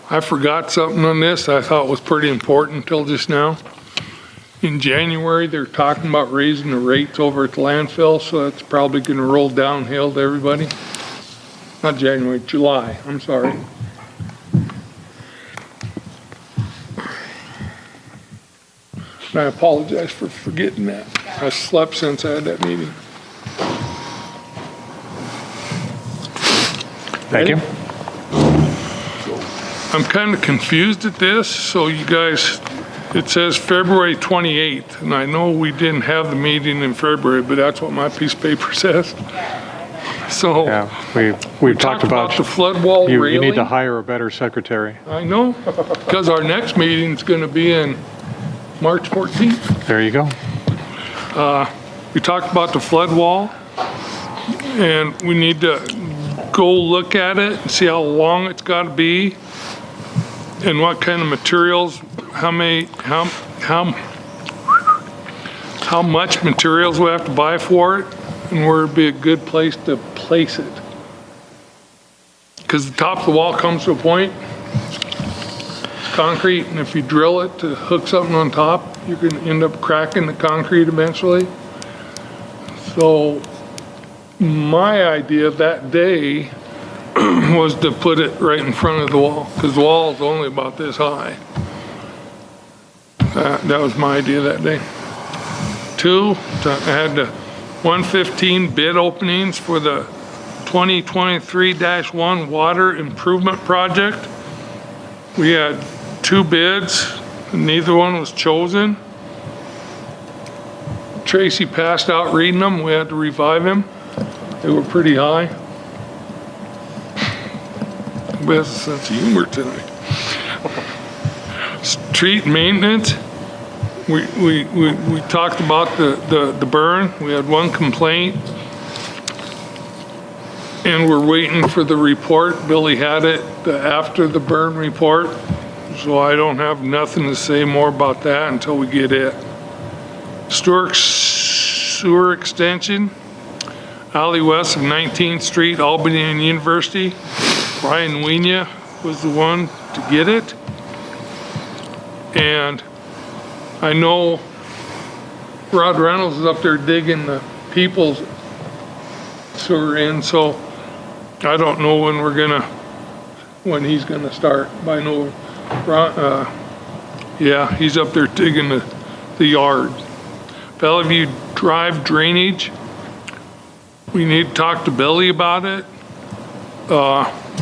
I forgot something on this I thought was pretty important until just now. In January, they're talking about raising the rates over at the landfill, so that's probably going to roll downhill to everybody. Not January, July, I'm sorry. And I apologize for forgetting that. I slept since I had that meeting. Thank you. I'm kind of confused at this, so you guys, it says February 28th, and I know we didn't have the meeting in February, but that's what my piece of paper says. So, Yeah, we've talked about the flood wall you railing. need to hire a better secretary. I know, because our next meeting's going to be in March 14th. There you go. We talked about the flood wall, and we need to go look at it and see how long it's got to be, and what kind of materials, how much materials we have to buy for it, and where it'd be a good place to place it. Because the top of the wall comes to a point, it's concrete, and if you drill it to hook something on top, you're going to end up cracking the concrete eventually. So my idea that day was to put it right in front of the wall, because the wall is only about this high. That was my idea that day. 2, I had the 115 bid openings for the 2023-1 water improvement project. We had 2 bids, and neither one was chosen. Tracy passed out reading them. We had to revive him. They were pretty high. Who has a sense of humor tonight? Street maintenance. We talked about the burn. We had 1 complaint. And we're waiting for the report. Billy had it after the burn report. So I don't have nothing to say more about that until we get it. Stewart Sewer Extension. Alley west of 19th Street, Albany and University. Brian Wienia was the one to get it. And I know Rod Reynolds is up there digging the people's sewer in, so I don't know when he's gonna start. But I know, yeah, he's up there digging the yard. Bellevue Drive drainage. We need to talk to Billy about it.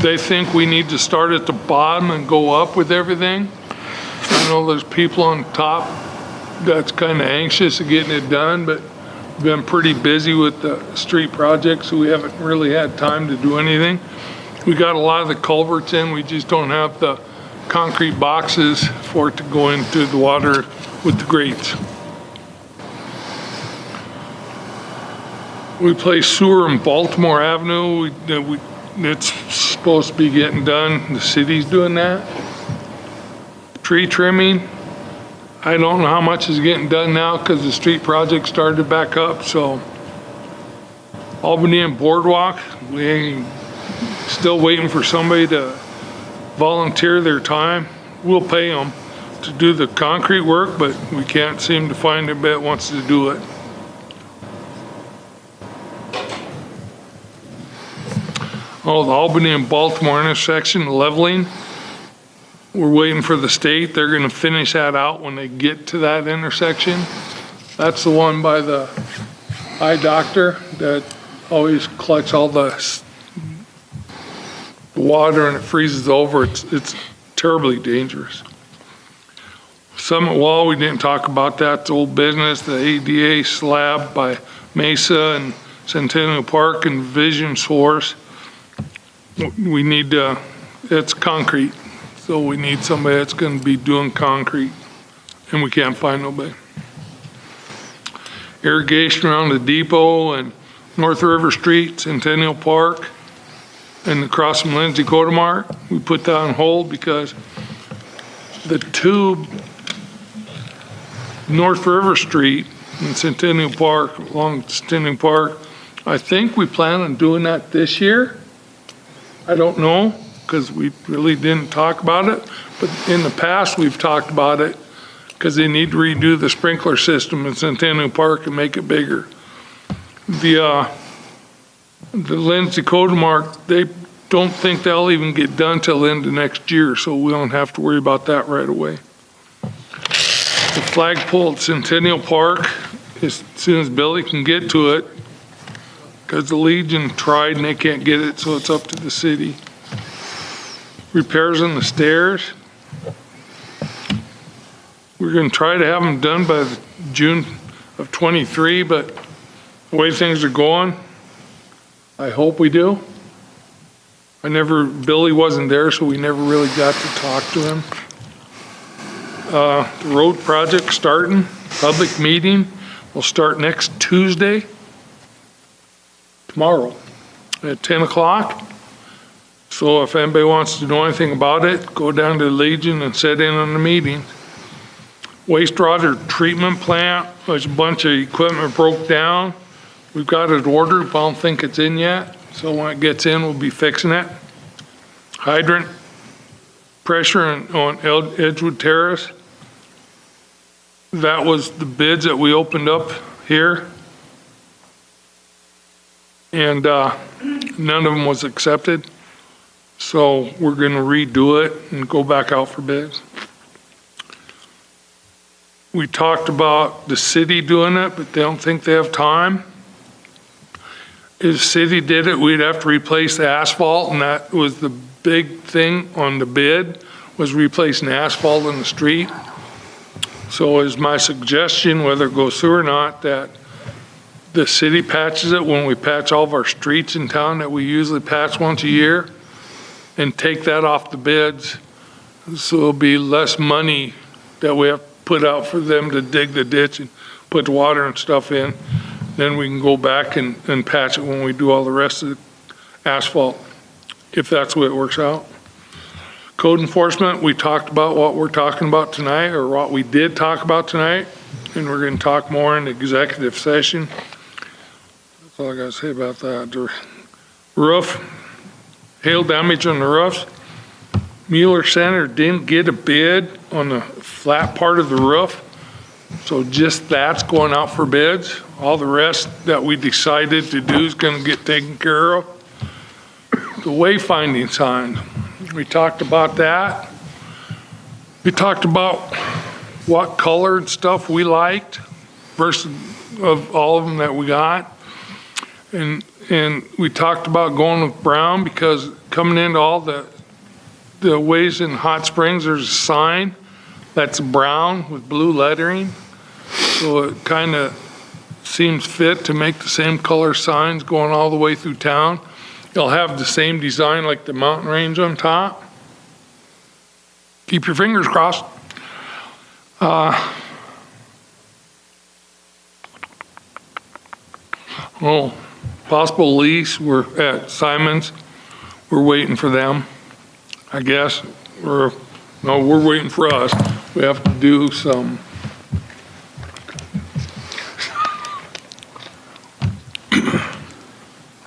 They think we need to start at the bottom and go up with everything. I know there's people on top that's kind of anxious of getting it done, but been pretty busy with the street project, so we haven't really had time to do anything. We got a lot of the culverts in, we just don't have the concrete boxes for it to go into the water with the grates. We placed sewer in Baltimore Avenue, it's supposed to be getting done, the city's doing that. Tree trimming, I don't know how much is getting done now because the street project started back up, so. Albany and Boardwalk, we ain't still waiting for somebody to volunteer their time. We'll pay them to do the concrete work, but we can't seem to find anybody that wants to do it. Oh, the Albany and Baltimore intersection leveling. We're waiting for the state. They're going to finish that out when they get to that intersection. That's the one by the eye doctor that always clutch all the water and it freezes over. It's terribly dangerous. Summit Wall, we didn't talk about that. It's old business. The ADA slab by Mesa and Centennial Park and Vision Source. We need it's concrete. So we need somebody that's going to be doing concrete, and we can't find nobody. Irrigation around the depot and North River Street, Centennial Park, and across from Lindsay Cotamart. We put that on hold because the tube, North River Street and Centennial Park, along Centennial Park, I think we plan on doing that this year. I don't know, because we really didn't talk about it, but in the past we've talked about it because they need to redo the sprinkler system in Centennial Park and make it bigger. The Lindsay Cotamart, they don't think they'll even get done till the end of next year, so we don't have to worry about that right away. The flagpole at Centennial Park, as soon as Billy can get to it, because the Legion tried and they can't get it, so it's up to the city. Repairs on the stairs. We're going to try to have them done by June of 23, but the way things are going, I hope we do. Billy wasn't there, so we never really got to talk to him. The road project starting, public meeting will start next Tuesday, tomorrow at 10 o'clock. So if anybody wants to know anything about it, go down to the Legion and sit in on the meeting. Wastewater treatment plant, there's a bunch of equipment broke down. We've got it ordered, but I don't think it's in yet. So when it gets in, we'll be fixing it. Hydrant pressure on Edgewood Terrace. That was the bids that we opened up here. And none of them was accepted. So we're going to redo it and go back out for bids. We talked about the city doing it, but they don't think they have time. If the city did it, we'd have to replace the asphalt, and that was the big thing on the bid, was replacing the asphalt in the street. So is my suggestion, whether it goes through or not, that the city patches it when we patch all of our streets in town that we usually patch once a year, and take that off the bids, so it'll be less money that we have to put out for them to dig the ditch and put the water and stuff in. Then we can go back and patch it when we do all the rest of the asphalt, if that's the way it works out. Code enforcement, we talked about what we're talking about tonight, or what we did talk about tonight, and we're going to talk more in the executive session. That's all I got to say about that. The roof, hail damage on the roofs. Mueller Center didn't get a bid on the flat part of the roof, so just that's going out for bids. All the rest that we decided to do is going to get taken care of. The wayfinding sign, we talked about that. We talked about what color and stuff we liked versus of all of them that we got. And we talked about going with brown because coming into all the ways in Hot Springs, there's a sign that's brown with blue lettering. So it kind of seems fit to make the same color signs going all the way through town. It'll have the same design like the mountain range on top. Keep your fingers crossed. Possible lease, we're at Simon's. We're waiting for them, I guess. We're waiting for us. We have to do some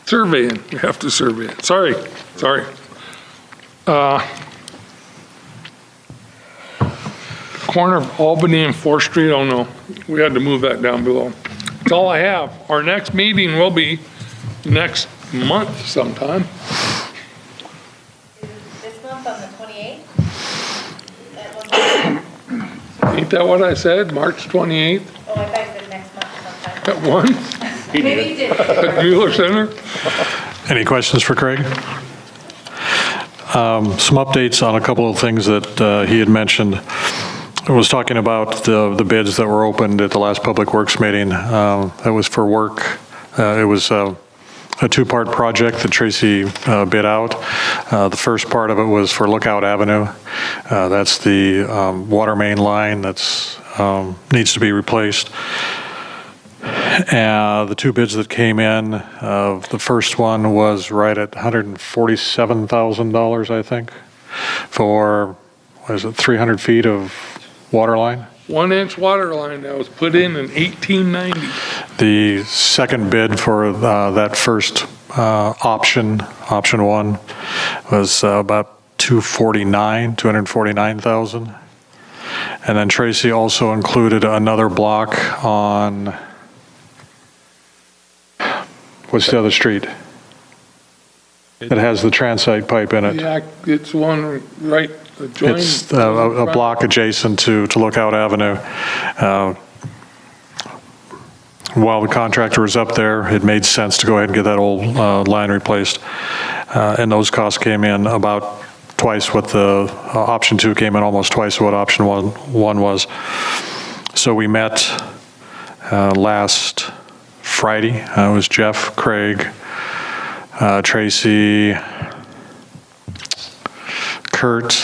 surveying. We have to survey it. Sorry. Corner of Albany and 4th Street, oh no, we had to move that down below. That's all I have. Our next meeting will be next month sometime. This month on the 28th? Ain't that what I said? March 28th Oh, I thought you said next month sometime. at 1 Maybe you did. at Mueller Center? Any questions for Craig? Some updates on a couple of things that he had mentioned. I was talking about the bids that were opened at the last Public Works meeting. That was for work. It was a two-part project that Tracy bid out. The first part of it was for Lookout Avenue. That's the water main line that's needs to be replaced. The two bids that came in, the first one was right at $147,000, I think, for, what is it, 300 feet of water line? 1-inch water line that was put in 1890. The second bid for that first option one, was about $249,000. And then Tracy also included another block on, what's the other street? It has the transite pipe in it. Yeah, it's one right adjoining. It's a block adjacent to Lookout Avenue. While the contractor was up there, it made sense to go ahead and get that old line replaced. And those costs came in about twice what the option two came in, almost twice what option one was. So we met last Friday. It was Jeff, Craig, Tracy, Kurt,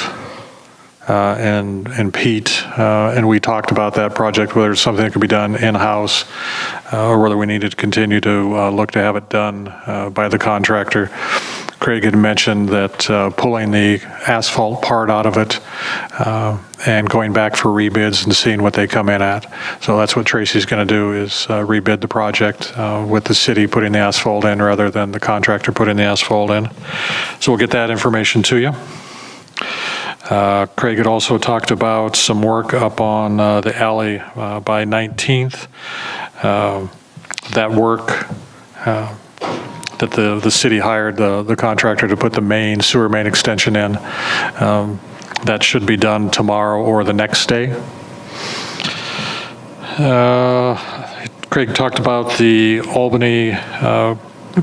and Pete, and we talked about that project, whether it's something that could be done in-house, or whether we needed to continue to look to have it done by the contractor. Craig had mentioned that pulling the asphalt part out of it and going back for rebids and seeing what they come in at. So that's what Tracy's going to do, is rebid the project with the city putting the asphalt in rather than the contractor putting the asphalt in. So we'll get that information to you. Craig had also talked about some work up on the alley by 19th. That work that the city hired the contractor to put the sewer main extension in. That should be done tomorrow or the next day. Craig talked about the Albany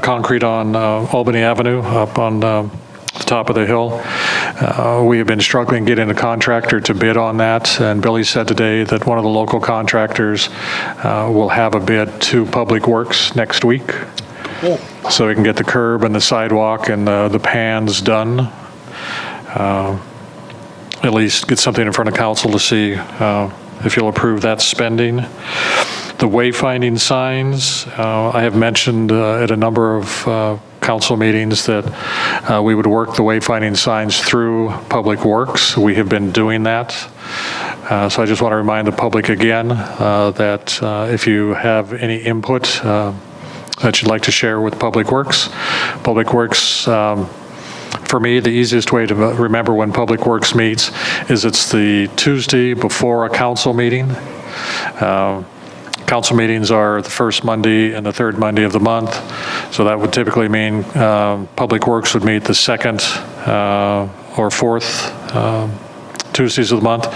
concrete on Albany Avenue up on the top of the hill. We have been struggling getting a contractor to bid on that, and Billy said today that one of the local contractors will have a bid to Public Works next week. Cool. So we can get the curb and the sidewalk and the pans done. At least get something in front of council to see if you'll approve that spending. The wayfinding signs, I have mentioned at a number of council meetings that we would work the wayfinding signs through Public Works. We have been doing that. So I just want to remind the public again that if you have any input that you'd like to share with Public Works, for me, the easiest way to remember when Public Works meets is it's the Tuesday before a council meeting. Council meetings are the first Monday and the third Monday of the month. So that would typically mean Public Works would meet the second or fourth Tuesdays of the month.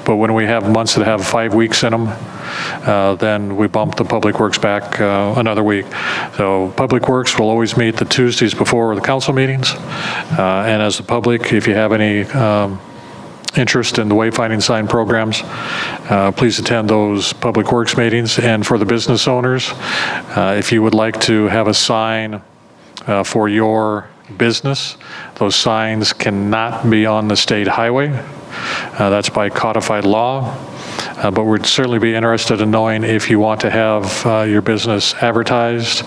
But when we have months that have 5 weeks in them, then we bump the Public Works back another week. So Public Works will always meet the Tuesdays before the council meetings. And as the public, if you have any interest in the wayfinding sign programs, please attend those Public Works meetings. And for the business owners, if you would like to have a sign for your business, those signs cannot be on the state highway. That's by codified law. But we'd certainly be interested in knowing if you want to have your business advertised,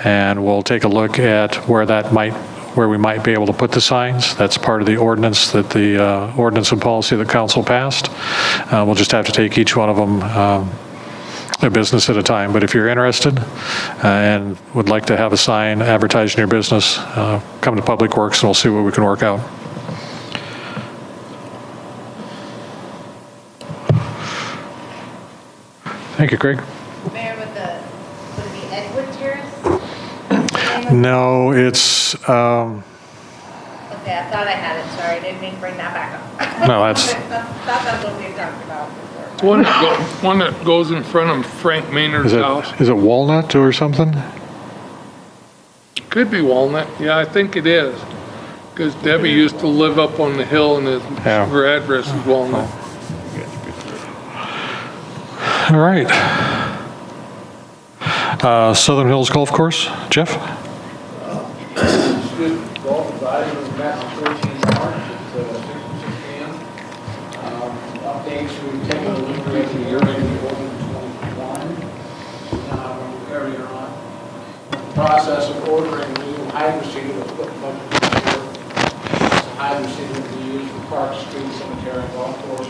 and we'll take a look at where we might be able to put the signs. That's part of the ordinance ordinance and policy that council passed. We'll just have to take each one of them a business at a time. But if you're interested and would like to have a sign advertising your business, come to Public Works and we'll see what we can work out. Thank you, Craig. Mayor, would it be Edgewood Terrace? No, it's, Okay, I thought I had it, sorry, didn't mean to bring that back up. No, that's- Thought that's what we had talked about before. One that goes in front of Frank Maynard's house. is it Walnut or something? Could be Walnut, yeah, I think it is. Because Debbie used to live up on the hill and Yeah. her address is Walnut. All right. Southern Hills Golf Course, Jeff? Student golf advisor was back on 14 March at 6 p.m. Updates, we've taken a look at the year ending open 21. Earlier on. Process of ordering new hydro seeder to put budget this year. It's a hydro seeder to be used for Park Street Cemetery and Golf Course.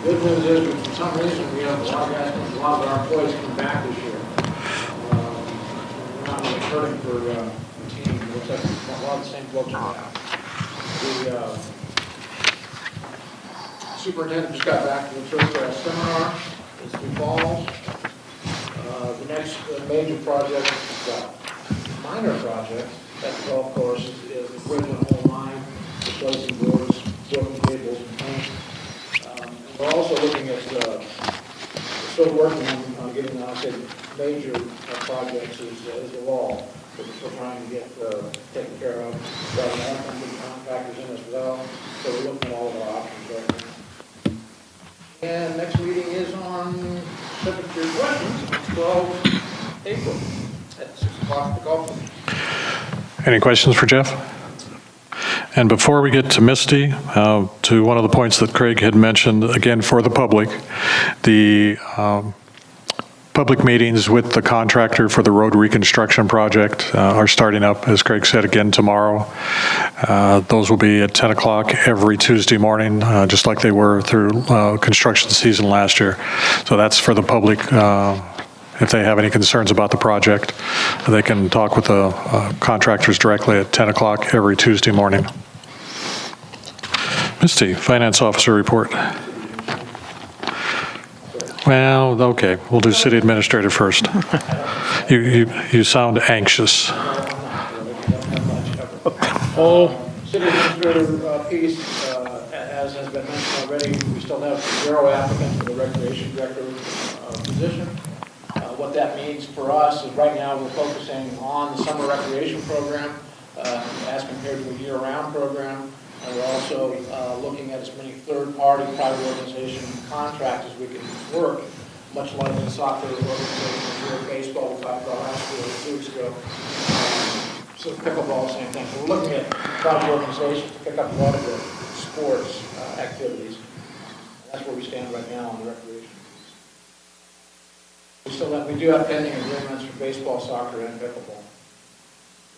Good news is, for some reason, we have a lot of our employees come back this year. We're not really hurting for the team. It looks like a lot of the same folks are back. The superintendent just got back to the church seminar. It's Sioux Falls. The next major project, minor project at the golf course is equipment on the line, replacing boards, broken cables, and paint. We're also looking at, still working on getting, I'll say, major projects is the wall, that we're trying to get taken care of. We've got an outcome contractors in as well, so we're looking at all of our options right now. And next meeting is on, subject to your questions, 12 April at 6 o'clock at the golf course. Any questions for Jeff? And before we get to Misty, to one of the points that Craig had mentioned, again, for the public, the public meetings with the contractor for the road reconstruction project are starting up, as Craig said, again tomorrow. Those will be at 10 o'clock every Tuesday morning, just like they were through construction season last year. So that's for the public. If they have any concerns about the project, they can talk with the contractors directly at 10 o'clock every Tuesday morning. Misty, Finance Officer report. Well, okay, we'll do City Administrator first. You sound anxious. City Administrator piece, as has been mentioned already, we still have 0 applicants for the Recreation Director position. What that means for us is right now we're focusing on the summer recreation program as compared to a year-round program. And we're also looking at as many third-party private organization contracts as we can work, much like the soccer organization or baseball we talked about last year or 2 weeks ago. So pickleball, same thing. So we're looking at private organizations to pick up a lot of the sports activities. And that's where we stand right now on the recreation. We do have pending agreements for baseball, soccer, and pickleball.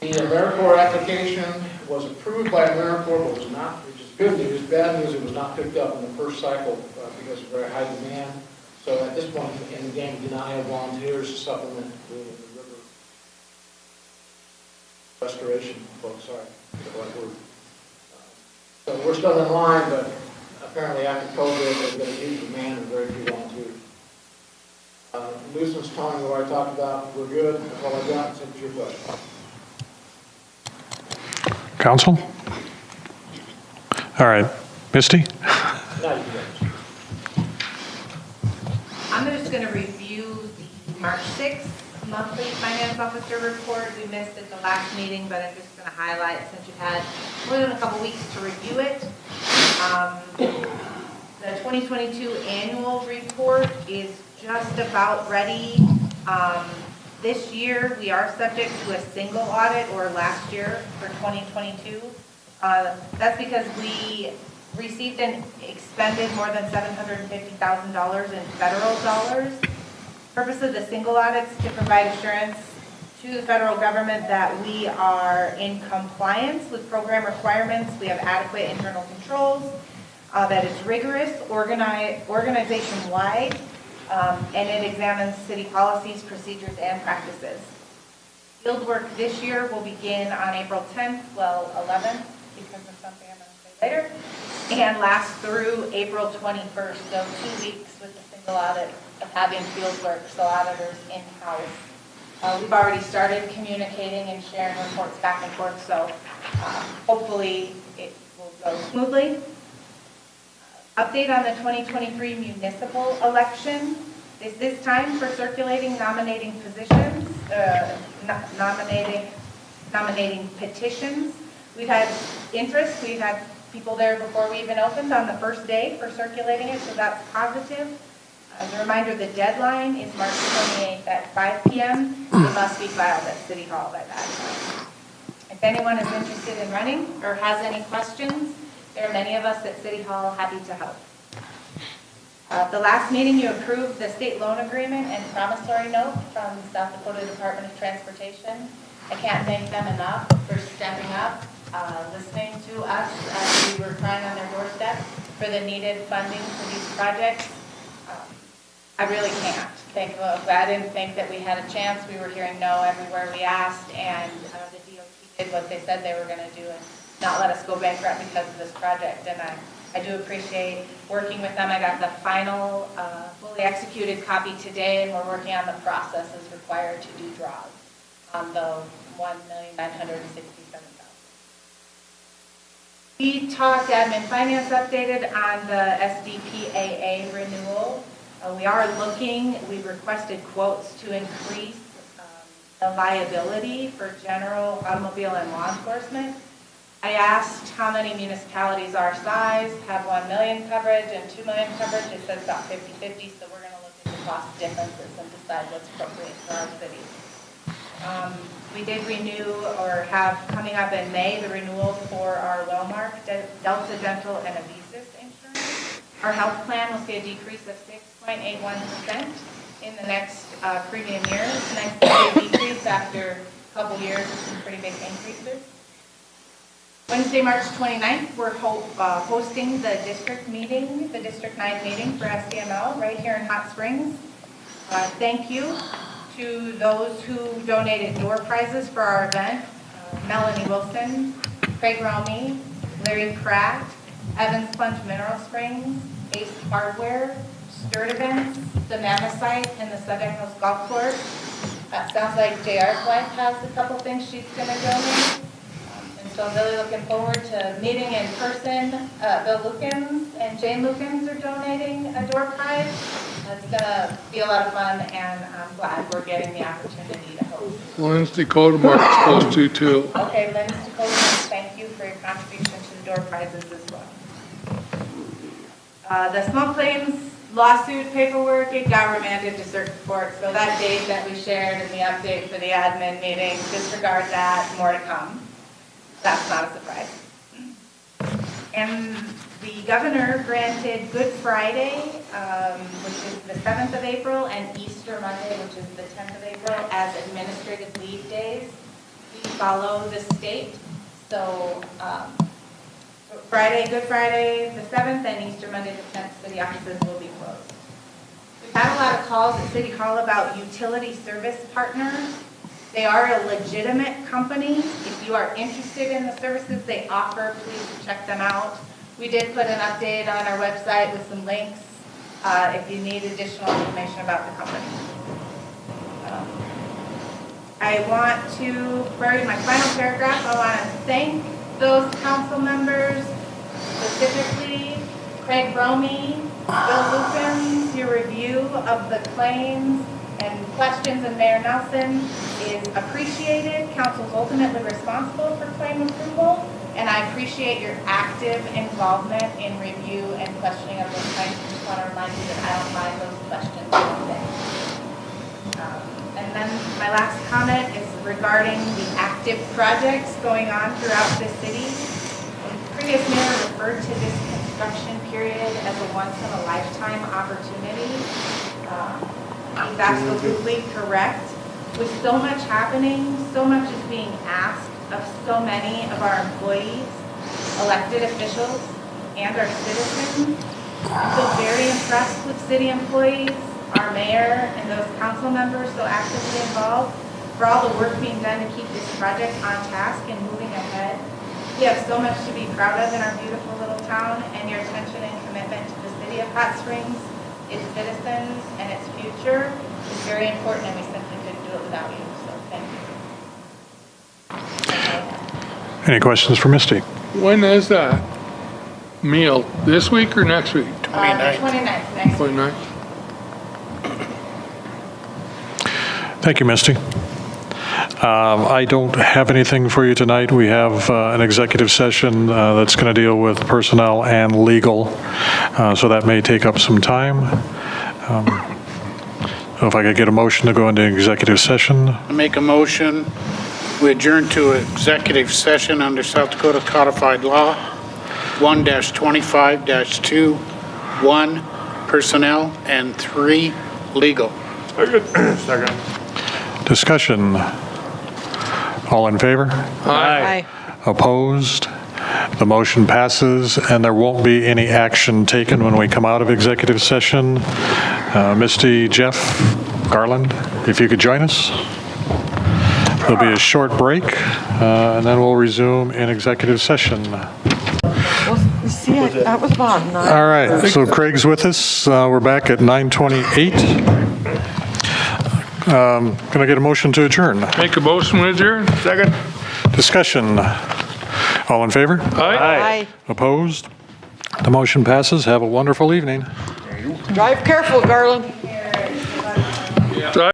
The AmeriCorps application was approved by AmeriCorps, but was not, which is good news. Bad news, it was not picked up in the first cycle because of very high demand. So at this point in the game, we do not have volunteers to supplement the river restoration folks. Sorry, the right word. So we're still in line, but apparently after COVID, there's been a huge demand and very few volunteers. Nuisance towing, what I talked about, we're good. That's all I got. It's your question. Council? All right. Misty? Now you can. I'm just going to review the March 6th monthly finance officer report. We missed it the last meeting, but I'm just going to highlight since you've had more than a couple weeks to review it. The 2022 annual report is just about ready. This year, we are subject to a single audit, or last year for 2022. That's because we received and expended more than $750,000 in federal dollars. Purpose of the single audits to provide assurance to the federal government that we are in compliance with program requirements, we have adequate internal controls, that it's rigorous, organization-wide, and it examines city policies, procedures, and practices. Field work this year will begin on April 10th, 11th, because of something I'm going to say later, and last through April 21st, so 2 weeks with the single audit of having field work, so auditors in-house. We've already started communicating and sharing reports back and forth, so hopefully it will go smoothly. Update on the 2023 municipal election. This is time for circulating nominating positions, nominating petitions. We've had interest. We've had people there before we even opened on the first day for circulating it, so that's positive. As a reminder, the deadline is March 28th at 5 p.m. It must be filed at City Hall by that time. If anyone is interested in running or has any questions, there are many of us at City Hall happy to help. The last meeting, you approved the state loan agreement and promissory note from the South Dakota Department of Transportation. I can't thank them enough for stepping up, listening to us as we were crying on their doorstep for the needed funding for these projects. I really can't. I didn't think that we had a chance. We were hearing no everywhere we asked, and the DOT did what they said they were going to do and not let us go bankrupt because of this project. And I do appreciate working with them. I got the final fully executed copy today, and we're working on the processes required to do draws on the $1,967,000. We talked, admin finance updated on the SDPAA renewal. We are looking, we requested quotes to increase the liability for general automobile and law enforcement. I asked how many municipalities our size have 1 million coverage and 2 million coverage. It says about 50-50, so we're going to look at the cost differences and decide what's appropriate for our city. We did renew, or have coming up in May, the renewal for our Wellmark, Delta Dental, and Avisus insurance. Our health plan will see a decrease of 6.81% in the next premium year. It's nice to see a decrease after a couple years of some pretty big increases. Wednesday, March 29th, we're hosting the district meeting, the District 9 meeting for SDML right here in Hot Springs. Thank you to those who donated door prizes for our event. Melanie Wilson, Craig Romey, Larry Pratt, Evans Plunge Mineral Springs, Ace Hardware, Sturt Events, the Mammoth Site, and the Southern Hills Golf Course. That sounds like JR's wife has a couple things she's going to donate. So I'm really looking forward to meeting in person. Bill Lukens and Jane Lukens are donating a door prize. It's going to be a lot of fun, and I'm glad we're getting the opportunity to host. Lynn's Dakota Mark's supposed to too. Okay, Lynn's Dakota, thank you for your contribution to the door prizes as well. The small claims lawsuit paperwork, it got remanded to circuit court, so that date that we shared in the update for the admin meeting, disregard that, more to come. That's not a surprise. And the governor granted Good Friday, which is the 7th of April, and Easter Monday, which is the 10th of April, as administrative leave days. We follow the state, so Good Friday the 7th, and Easter Monday the 10th, city offices will be closed. We've had a lot of calls at City Hall about utility service partners. They are a legitimate company. If you are interested in the services they offer, please check them out. We did put an update on our website with some links if you need additional information about the company. I want to, for my final paragraph, I want to thank those council members, specifically Craig Romey, Bill Lukens, your review of the claims, and questions of Mayor Nelson is appreciated. Council's ultimately responsible for claim approval, and I appreciate your active involvement in review and questioning of those claims. I just want to remind you that I don't mind those questions today. And then my last comment is regarding the active projects going on throughout the city. The previous mayor referred to this construction period as a once-in-a-lifetime opportunity. He's absolutely correct. With so much happening, so much is being asked of so many of our employees, elected officials, and our citizens. I feel very impressed with city employees, our mayor, and those council members so actively involved for all the work being done to keep this project on task and moving ahead. We have so much to be proud of in our beautiful little town, and your attention and commitment to the city of Hot Springs, its citizens, and its future is very important, and we simply couldn't do it without you, so thank you. Any questions for Misty? When is that meal? This week or next week? The 29th, next week. 29th? Thank you, Misty. I don't have anything for you tonight. We have an executive session that's going to deal with personnel and legal, so that may take up some time. So if I could get a motion to go into executive session. I make a motion, we adjourn to executive session under South Dakota Codified Law 1-25-2, 1 personnel, and 3 legal. Second. Discussion. All in favor? Aye. Opposed? The motion passes, and there won't be any action taken when we come out of executive session. Misty, Jeff, Garland, if you could join us. There'll be a short break, and then we'll resume in executive session. Well, you see, that was about 9. All right, so Craig's with us. We're back at 9:28. Can I get a motion to adjourn? Make a motion to adjourn? Second. Discussion. All in favor? Aye. Opposed? The motion passes. Have a wonderful evening. Drive careful, Garland.